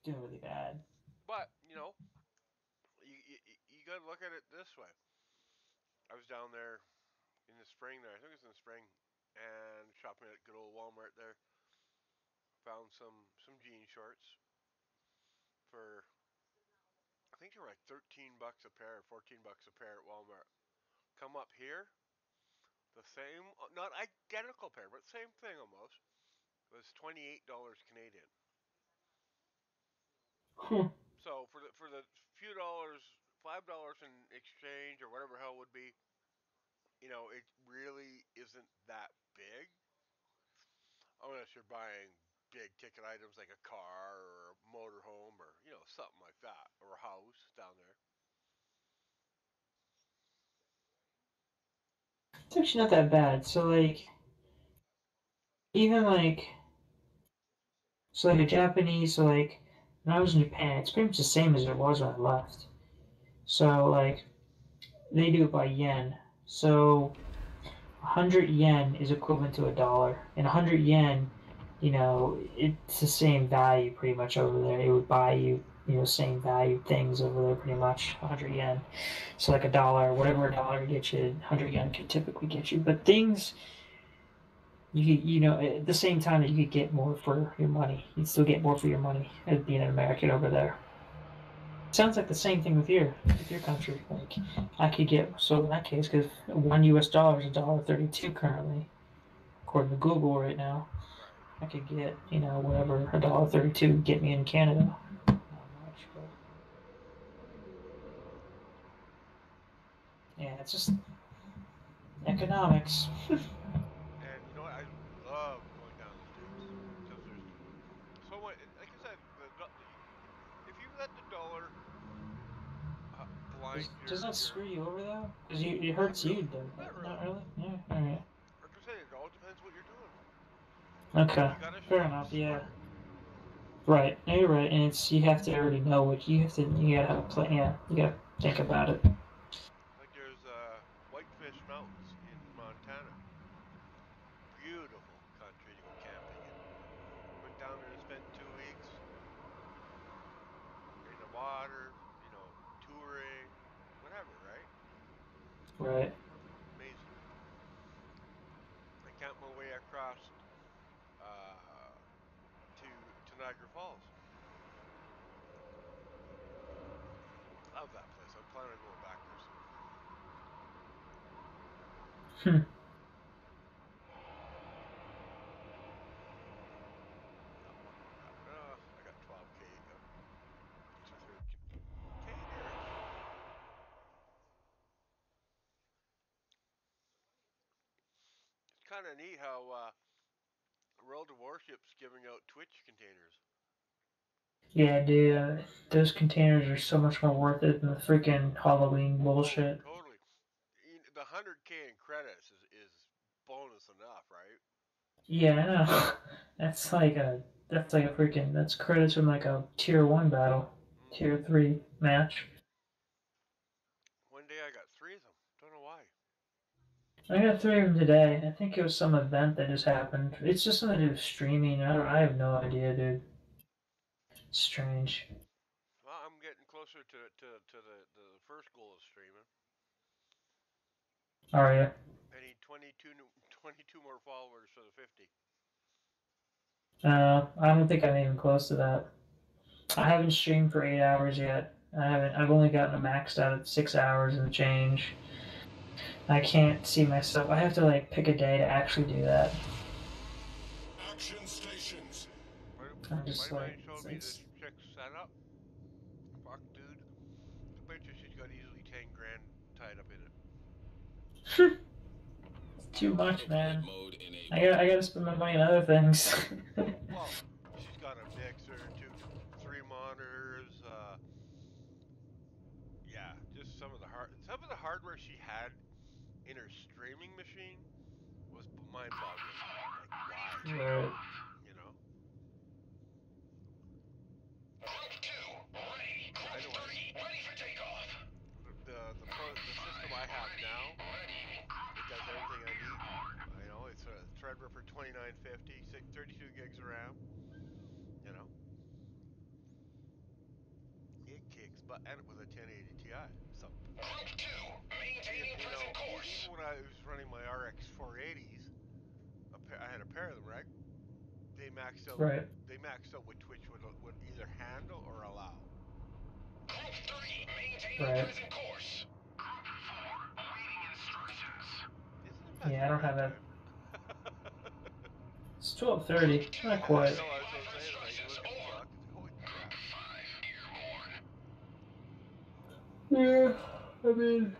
really bad. But you got to look at it this way. I was down there in the spring. There, I think it was in the spring, and shopping at good old Walmart. There, found some jean shorts for I think they were like 13 bucks a pair, 14 bucks a pair at Walmart. Come up here, the same, not identical pair, but same thing almost. It was $28 Canadian. Hmm. So for the few dollars, $5 in exchange or whatever hell would be, it really isn't that big unless you're buying big ticket items like a car or a motorhome or something like that or a house down there. It's actually not that bad. So like, even like, so like a Japanese, so like, when I was in Japan, it's pretty much the same as it was when I left. So like, they do it by yen. So 100 yen is equivalent to a dollar, and 100 yen, it's the same value pretty much over there. It would buy you, same value things over there pretty much. 100 yen. So like a dollar, whatever a dollar gets you, 100 yen can typically get you. But things at the same time that you could get more for your money, you'd still get more for your money as being an American over there. Sounds like the same thing with your country. Like I could get so in that case, because $1 is $1.32 currently, according to Google right now. Right. I could get whatever $1.32 would get me in Canada. Not much, but yeah, it's just economics. And you know what? I love going down to the states because there's so much. Like I said, if you let the dollar blind Does your that your screw you over though? Because it not hurts you, really, though. not Not really. really. Yeah. All right. Like I said, it all depends what you're doing. Okay. You gotta Fair shop enough. Yeah. smart. Right. No, you're right, and it's you have to already know what you have to. You gotta have a plan. Yeah. You gotta think about it. Like there's Whitefish Mountains in Montana. Beautiful country to go camping in. Went down there and spent 2 weeks in the water, touring, whatever, right? Right. Amazing. I camped my way across uh, to Niagara Falls. Love that place. I'm planning on going back there soon. Hmm. Not one more hour. I got 12K, 2/3K nearish. It's kind of neat how World of Warship's giving out Twitch containers. Yeah, dude. Those containers are so much more worth it than the freaking Halloween Oh, bullshit. totally. The 100K in credits is bonus enough, right? Yeah, I know. That's like a freaking that's credits from like a tier 1 battle, Mm-hmm. tier 3 match. One day I got three of them. Don't know why. I got 3 of them today. I think it was some event that just happened. It's just something to do with streaming. I have no idea, dude. Strange. Well, I'm getting closer to the first goal of streaming. Are you? I need 22 more followers for the 50. I don't think I'm even close to that. I haven't streamed for 8 hours yet. I haven't. I've only gotten it maxed out at 6 hours and change. I can't see myself. I have to like pick a day to actually do that. Action stations. I'm A just buddy of like, mine showed me this chick's setup. Fuck, dude. I bet you she's got easily 10 grand tied up in it. it's too much, man. Mode I gotta spend my money on other things. Well, she's got a mixer, three monitors. Yeah, just some of the hardware she had in her streaming machine was mind-boggling. Like, why? Right. You know. I know the system I have now, it does everything I need. You know, it's a Threadripper 2950, 32 gigs of RAM. You know, it kicks butt, and it was a 1080 Ti. So, even when I was running my RX 480s, I had a pair of them, right? They maxed out. Right. They maxed out what Twitch would either handle or allow. Right. Isn't it past Yeah, I don't have bedtime? that. It's 12:30. Not I quite. know. I was gonna say, like, you look at the clock. It's holy crap. Yeah, I mean,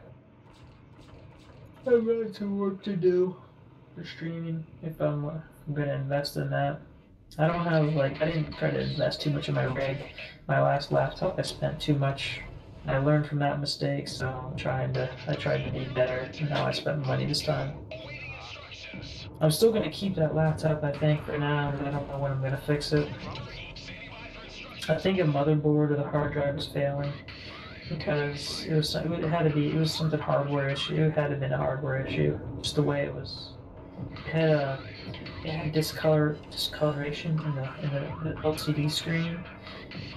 I've got some work to do for streaming if I'm gonna invest in that. I don't have like I didn't try to invest too much in my rig. My last laptop I spent too much. I learned from that mistake, so I tried to be better in how I spent money this time. I'm still gonna keep that laptop I think for now, but I don't know when I'm gonna fix it. I think a motherboard or the hard drive was failing because it was something hardware issue. It had to have been a hardware issue. Just the way it was. It had discoloration in the LCD screen,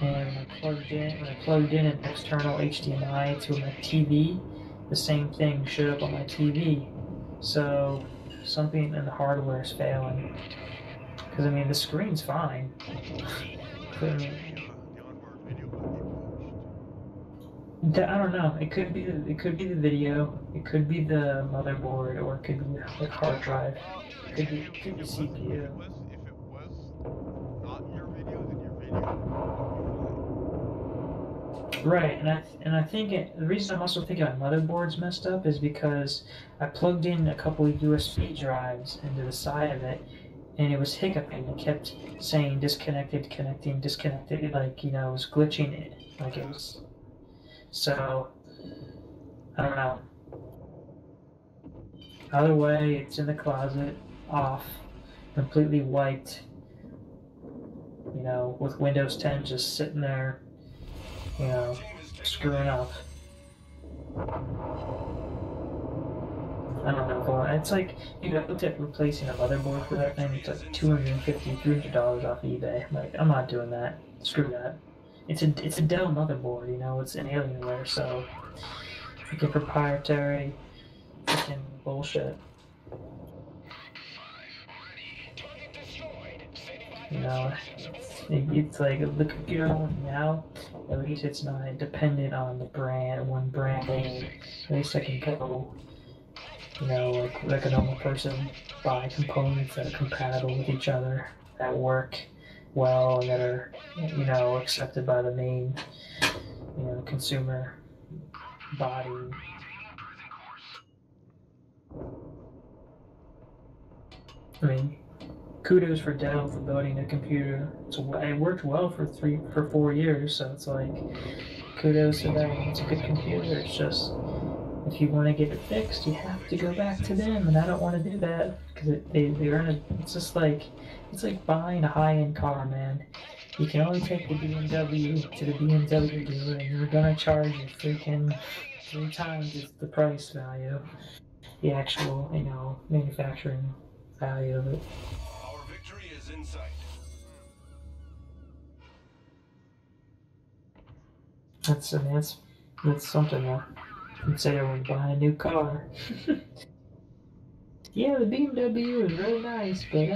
and when I plugged in an external HDMI to my TV, the same thing showed up on my TV. So something in the hardware is failing. Because I mean the screen's fine. The onboard video might be pushed. I don't know. It could be the video. It could be the motherboard, or it could be the hard drive. It could be CPU. If it was not your video, then your video would be fine. Right, and I think the reason I'm also thinking my motherboard's messed up is because I plugged in a couple of USB drives into the side of it, and it was hiccuping. It kept saying disconnected, connecting, disconnected. Like it was glitching it. Like it was. So I don't know. Either way, it's in the closet, off, completely wiped. With Windows 10 just sitting there, screwing up. I don't know. It's like, I looked at replacing a motherboard for that thing. It's like $250, $300 off eBay. I'm like, I'm not doing that. Screw that. It's a Dell motherboard. It's an Alienware, so freaking proprietary, freaking bullshit. It's like the computer I'm on now. At least it's not dependent on one brand name. At least I can go, like a normal person, buy components that are compatible with each other, that work well, and that are, accepted by the main, consumer body. I mean, kudos for Dell for building a computer. It worked well for 4 years, so it's like kudos to them. It's a good computer. It's just if you want to get it fixed, you have to go back to them, and I don't want to do that because they earn it. It's like buying a high-end car, man. You can only take the BMW to the BMW dealer, and you're gonna charge you freaking 3 times the price value, the actual manufacturing value of it. Our victory is in sight. That's something to consider when buying a new car. Yeah, the BMW is really nice, but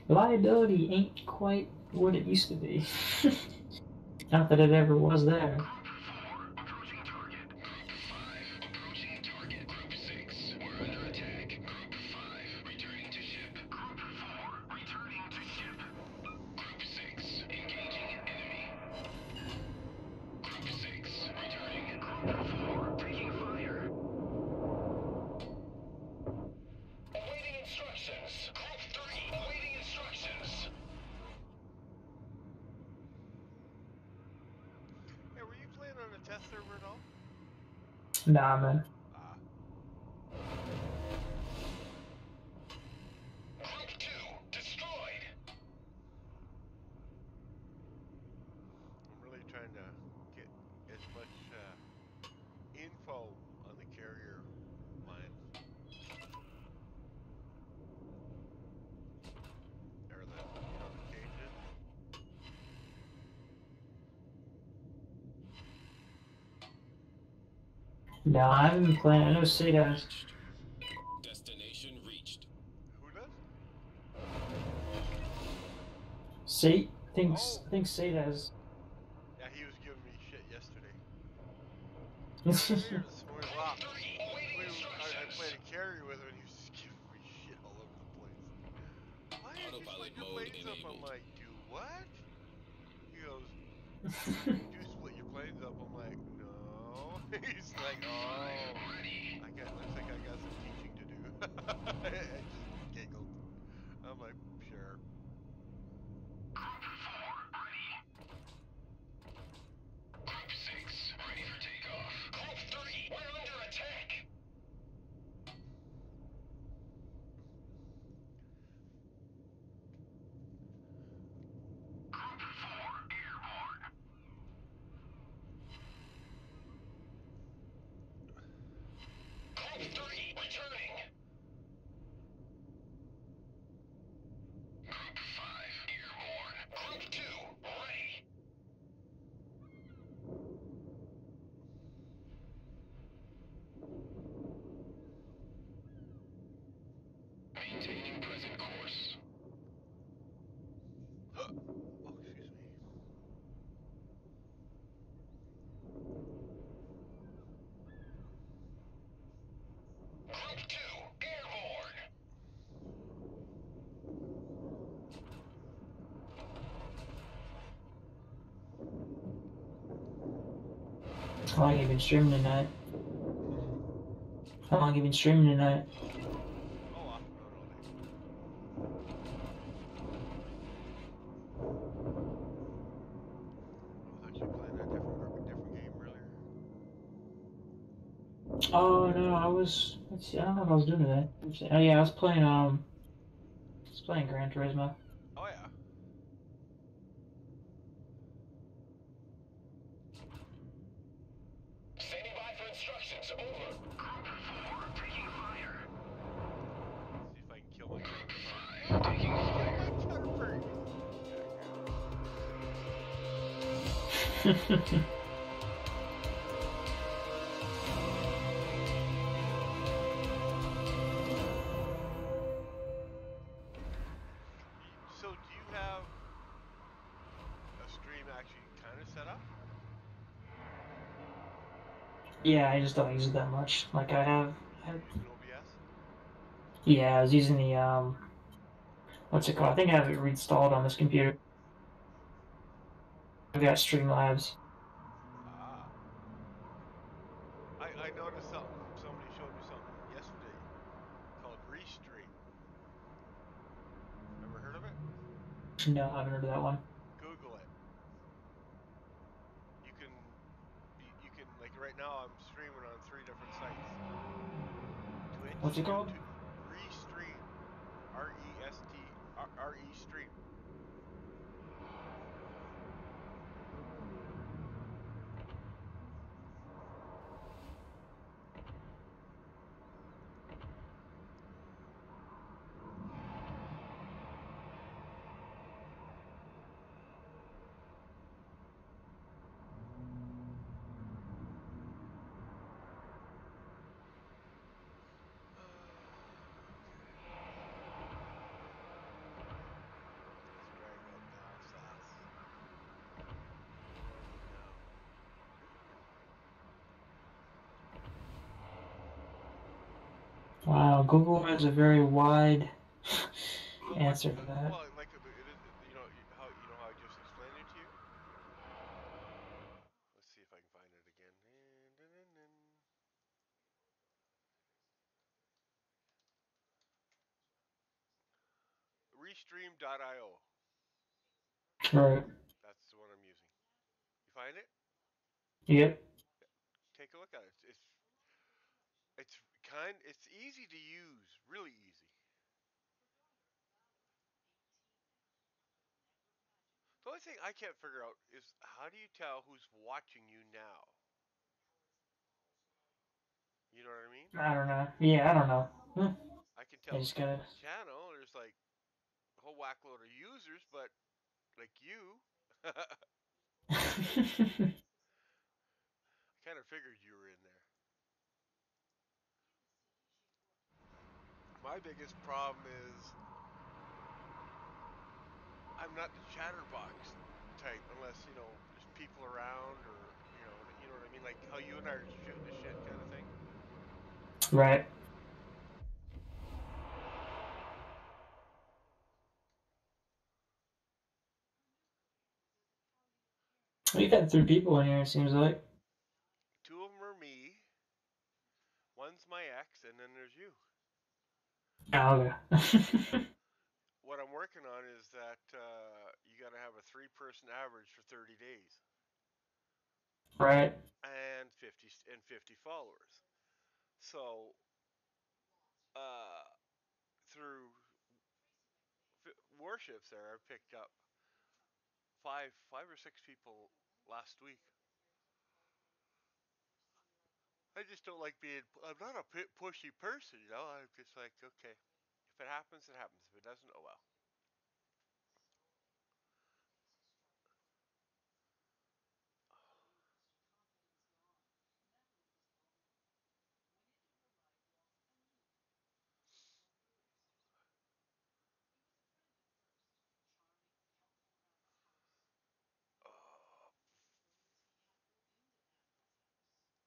reliability ain't quite what it used to be. Not that it ever was there. Nah, man. Ah. Group 2 destroyed. I'm really trying to get as much info on the carrier lines or the cages. No, I haven't been playing. I know Sid has. Destination reached. Who does? Sid thinks. Oh, I think Sid has. yeah, he was giving me shit yesterday. Earlier this morning, well, I played a carrier with him and he was just giving me shit all over the place. Why didn't you split Autopilot your mode planes up? I'm enabled. like, do what? He goes, do split your planes up. I'm like, no. He's like, oh, looks like I got some teaching to do. I just giggled. I'm like, sure. Group 6 ready for takeoff. Group 3, we're under attack. Group 3 returning. Group 5 airborne. Group 2 ready. Maintaining present course. Oh, excuse me. Group 2 airborne. How long you been streaming tonight? Hmm? How long you been streaming tonight? Oh, off and on all day. I was actually playing a different game earlier. Oh no, I was. Let's see. I don't know what I was doing today. Oh yeah, I was playing. Gran Turismo. Oh yeah. Standing by for instructions. Over. Group 4 taking fire. See if I can kill my counterpart. Group 5 taking Kill fire. my counterpart. So do you have a stream actually kind of set up? Yeah, I just don't use it that much. Like I have. You're using OBS? Yeah, I was using the what's it called? I think I have it reinstalled on this computer. I've got Streamlabs. Ah. I noticed something. Somebody showed me something yesterday called Restream. Ever heard of it? No, I haven't heard of that one. Google it. You can like right now I'm streaming on 3 different sites. Twitch, What's it called? YouTube, Restream. R-E-S-T-R-E stream. Okay. Let's drag out the Alsace. Where are we now? Wow, Google has a very wide Well, answer to that. well, like it is, how I just explained it to you. Let's see if I can find it again. Restream.io. Right. That's the one I'm using. You find it? Yep. Take a look at it. It's easy to use, really easy. The only thing I can't figure out is how do you tell who's watching you now? You know what I mean? I don't know. Yeah, I don't know. I can I tell just it's gotta. my channel. There's like a whole whackload of users, but like you, I kind of figured you were in there. My biggest problem is I'm not the chatterbox type unless there's people around or you know what I mean, like how you and I are shooting the shit kind of thing. Right. We've had 3 people in here. It seems like. Two of them are me. One's my ex, and then there's you. Oh, okay. What I'm working on is that you got to have a 3-person average for 30 days Right. and 50 followers. So uh, through warships there, I picked up five or six people last week. I just don't like being. I'm not a pushy person, you know. I'm just like, okay, if it happens, it happens. If it doesn't, oh well.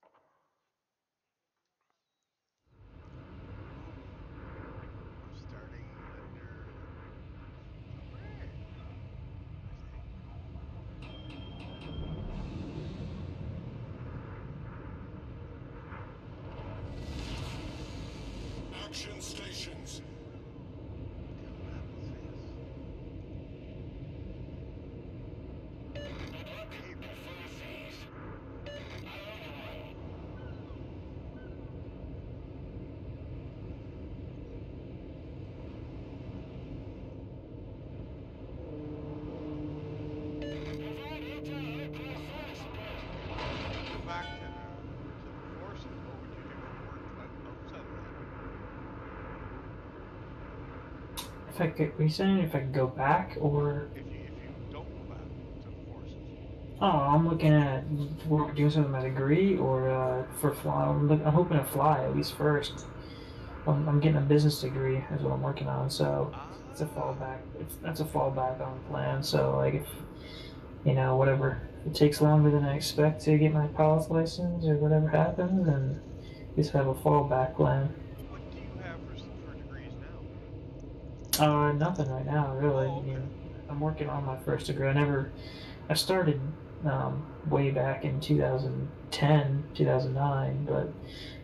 Oh, I'm starting under a brand, I think. Action stations. What the hell map is this? Haven. If you go back to the forces, what would you do for work outside of that? If I could, were you saying if I could go back or? If you don't go back to the forces. Oh, I'm looking at doing something with my degree or for fly. I'm hoping to fly at least first. I'm getting a business degree is what I'm working on, so it's a Ah, fallback. That's a fallback on the plan. So like if whatever if it takes longer than I expect to get my pilot's license or whatever happens, then just have a fallback plan. what do you have for degrees now? Nothing right now, really. Oh, I okay. mean, I'm working on my first degree. I started way back in 2010, 2009, but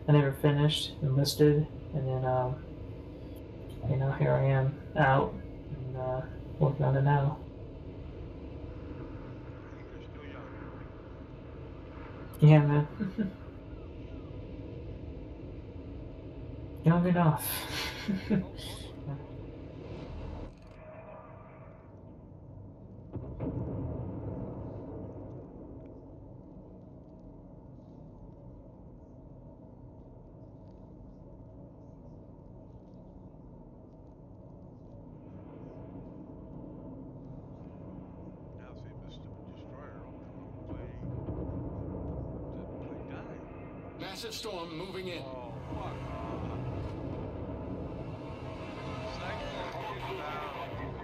I never finished, enlisted, and then, here I am out and working on it now. I think you're still young. Yeah, man. Young enough. Oh, totally. Now save this stupid destroyer. I'll come out and play die. Massive storm moving in. Oh, fuck off. Cyclone inbound.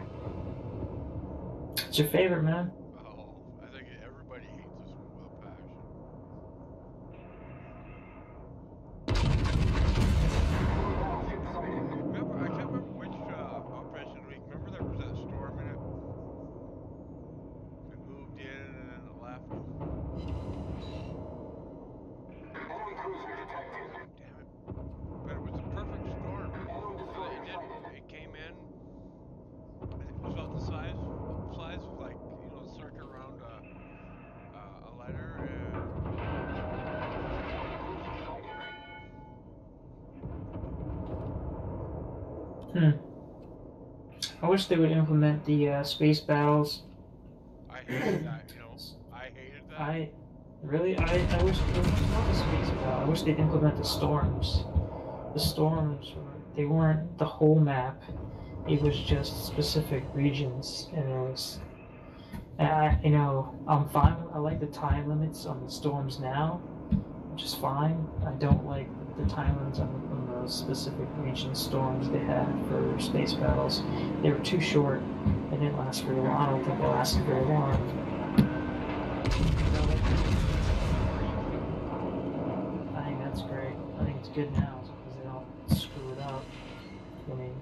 It's your favorite, man. Oh, I think everybody hates this one with a passion. Remember, I can't remember which Operation of the Week. Remember there was that storm in it? It moved in and then it left. Damn it. But it was a perfect storm. So that it came in. It was about the size of like, the I wish they would implement the space battles. I hated that. I hated that. I wish it was not the space battle. I wish they'd implement the storms. The storms they weren't the whole map. It was just specific regions, and it was. I'm fine. I like the time limits on the storms now, which is fine. I don't like the time limits on those specific region storms they had for space battles. They were too short. They didn't last very long. I don't think they lasted very long. I think that's great. I think it's good now because they don't screw it up. I mean,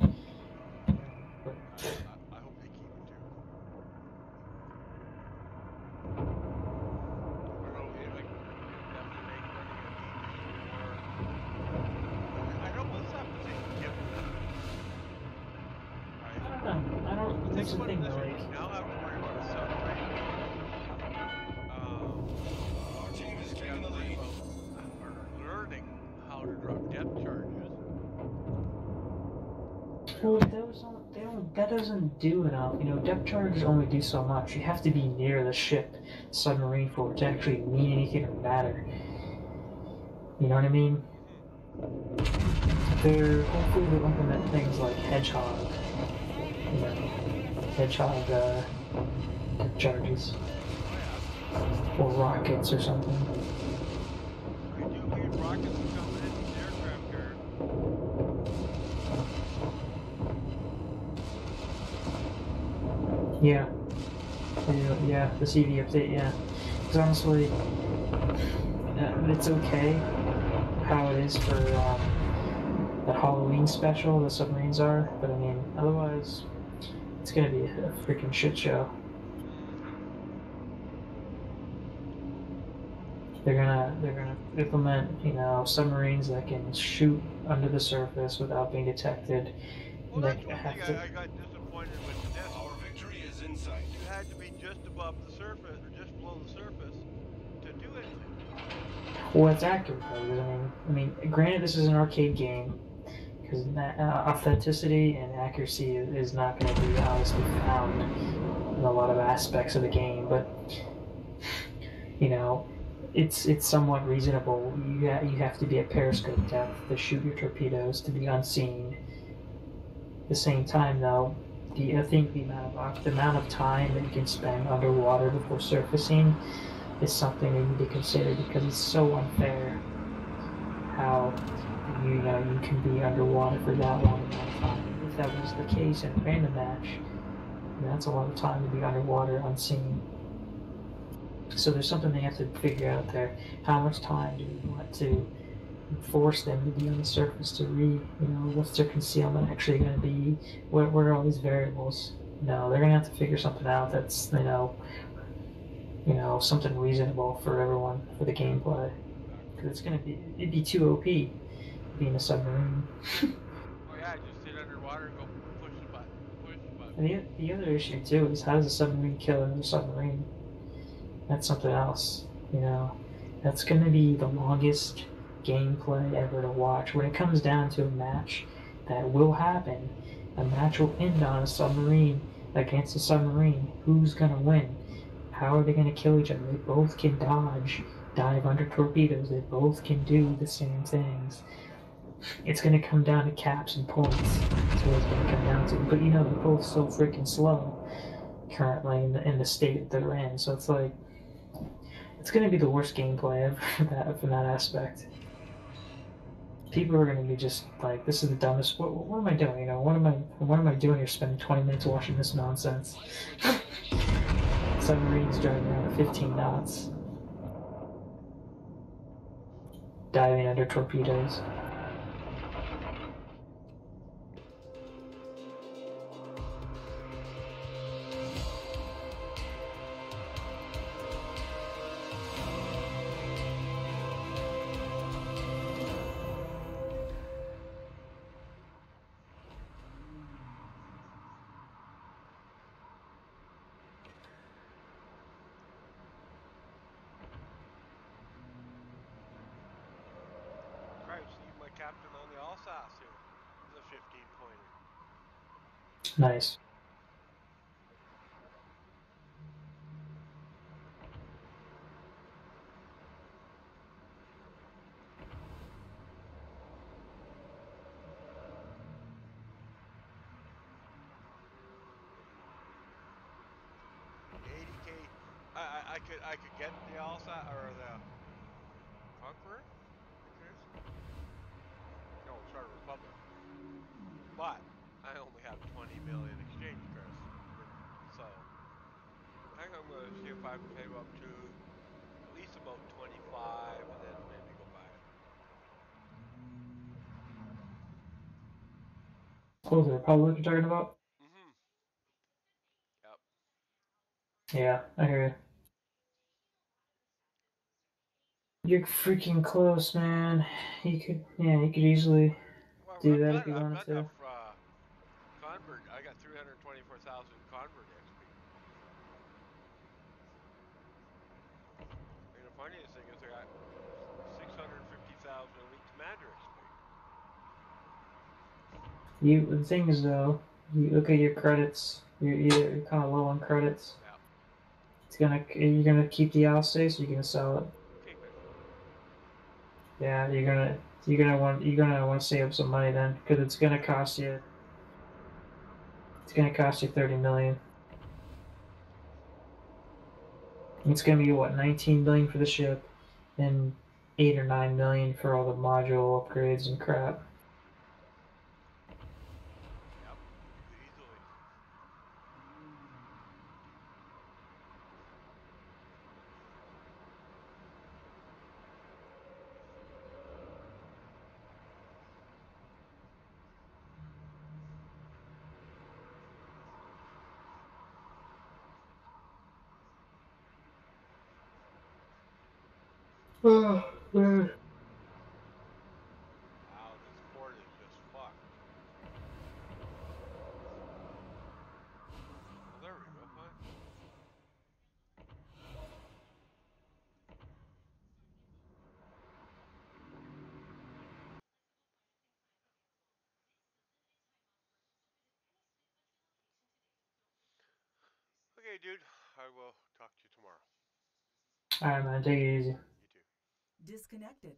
but I hope they keep it too. I don't know, like, definitely make running a game just more. I don't know what's up with they give them that. Right? I don't know. I don't. Think That's the about it thing, this though. way: Like, you now have to worry about a submarine. Our team is You taking have the to worry lead. about learning how to drop depth charges. well, that doesn't do enough. Depth charges only do so much. You have to be near the ship, submarine, for it to actually mean anything or matter. You know what I mean? Hopefully they'll implement things like hedgehog. Hedgehog depth charges, or rockets or something. I do hate rockets coming in these aircraft carriers. Yeah. Yeah, the CV update, yeah. Because honestly, it's okay how it is for that Halloween special, the submarines are, but I mean, otherwise, it's gonna be a freaking shit show. They're gonna implement, submarines that can shoot under the surface without being detected. Well, That that's one thing have to. I got disappointed with this. Our victory is in sight. You had to be just above the surface, or just below the surface, to do anything. Well, it's accurate though, because granted, this is an arcade game, because authenticity and accuracy is not going to be obviously found in a lot of aspects of the game, but it's somewhat reasonable. You have to be at periscope depth to shoot your torpedoes to be unseen. At the same time, though, I think the amount of time that you can spend underwater before surfacing is something you need to consider, because it's so unfair how you can be underwater for that long amount of time. If that was the case in a random match, that's a lot of time to be underwater unseen. So there's something they have to figure out there. How much time do we want to force them to be on the surface to what's their concealment actually going to be? What are all these variables? They're going to have to figure something out that's something reasonable for everyone for the gameplay. Because it'd be too OP being a submarine. Oh yeah, just sit underwater and go push the button, push the button. And the other issue too is, how does a submarine kill another submarine? That's something else. That's going to be the longest gameplay ever to watch. When it comes down to a match that will happen, a match will end on a submarine against a submarine. Who's going to win? How are they going to kill each other? They both can dive under torpedoes. They both can do the same things. It's going to come down to caps and points. That's what it's going to come down to. But they're both so freaking slow currently in the state that they're in. So it's like, it's going to be the worst gameplay ever from that aspect. People are going to be just like, this is the dumbest. What am I doing? What am I doing here? Spending 20 minutes watching this nonsense. Submarines driving around at 15 knots, diving under torpedoes. Christ, even my captain on the Alsace here is a 15-pointer. Nice. The 80K, I could get the Alsa or the Conqueror. I think it is. No, Charter Republic. But I only have 20 million exchange, Chris, and so I think I'm gonna see if I can save up to at least about 25, and then maybe go buy it. Oh, the Republic you're talking about? Mm-hmm. Yep. Yeah, I hear you. You're freaking close, man. You could easily Well, do that if you I've wanted got to. enough convert. I got 324,000 convert XP. And the funniest thing is I got 650,000 elite commander XP. The thing is though, you look at your credits. You're kind of low on credits. Yeah. You're gonna keep the Alsace, or you're gonna sell it. Keep it. Yeah, you're gonna want to save up some money then, because it's gonna cost you. It's gonna cost you 30 million. It's gonna be what 19 million for the ship, and 8 or 9 million for all the module upgrades and crap. Yep. Easily. Oh, man. Wow, this port is just fucked. Oh, there we go. Fine. Okay, dude. I will talk to you tomorrow. All right, man. Take it easy. You too. Disconnected.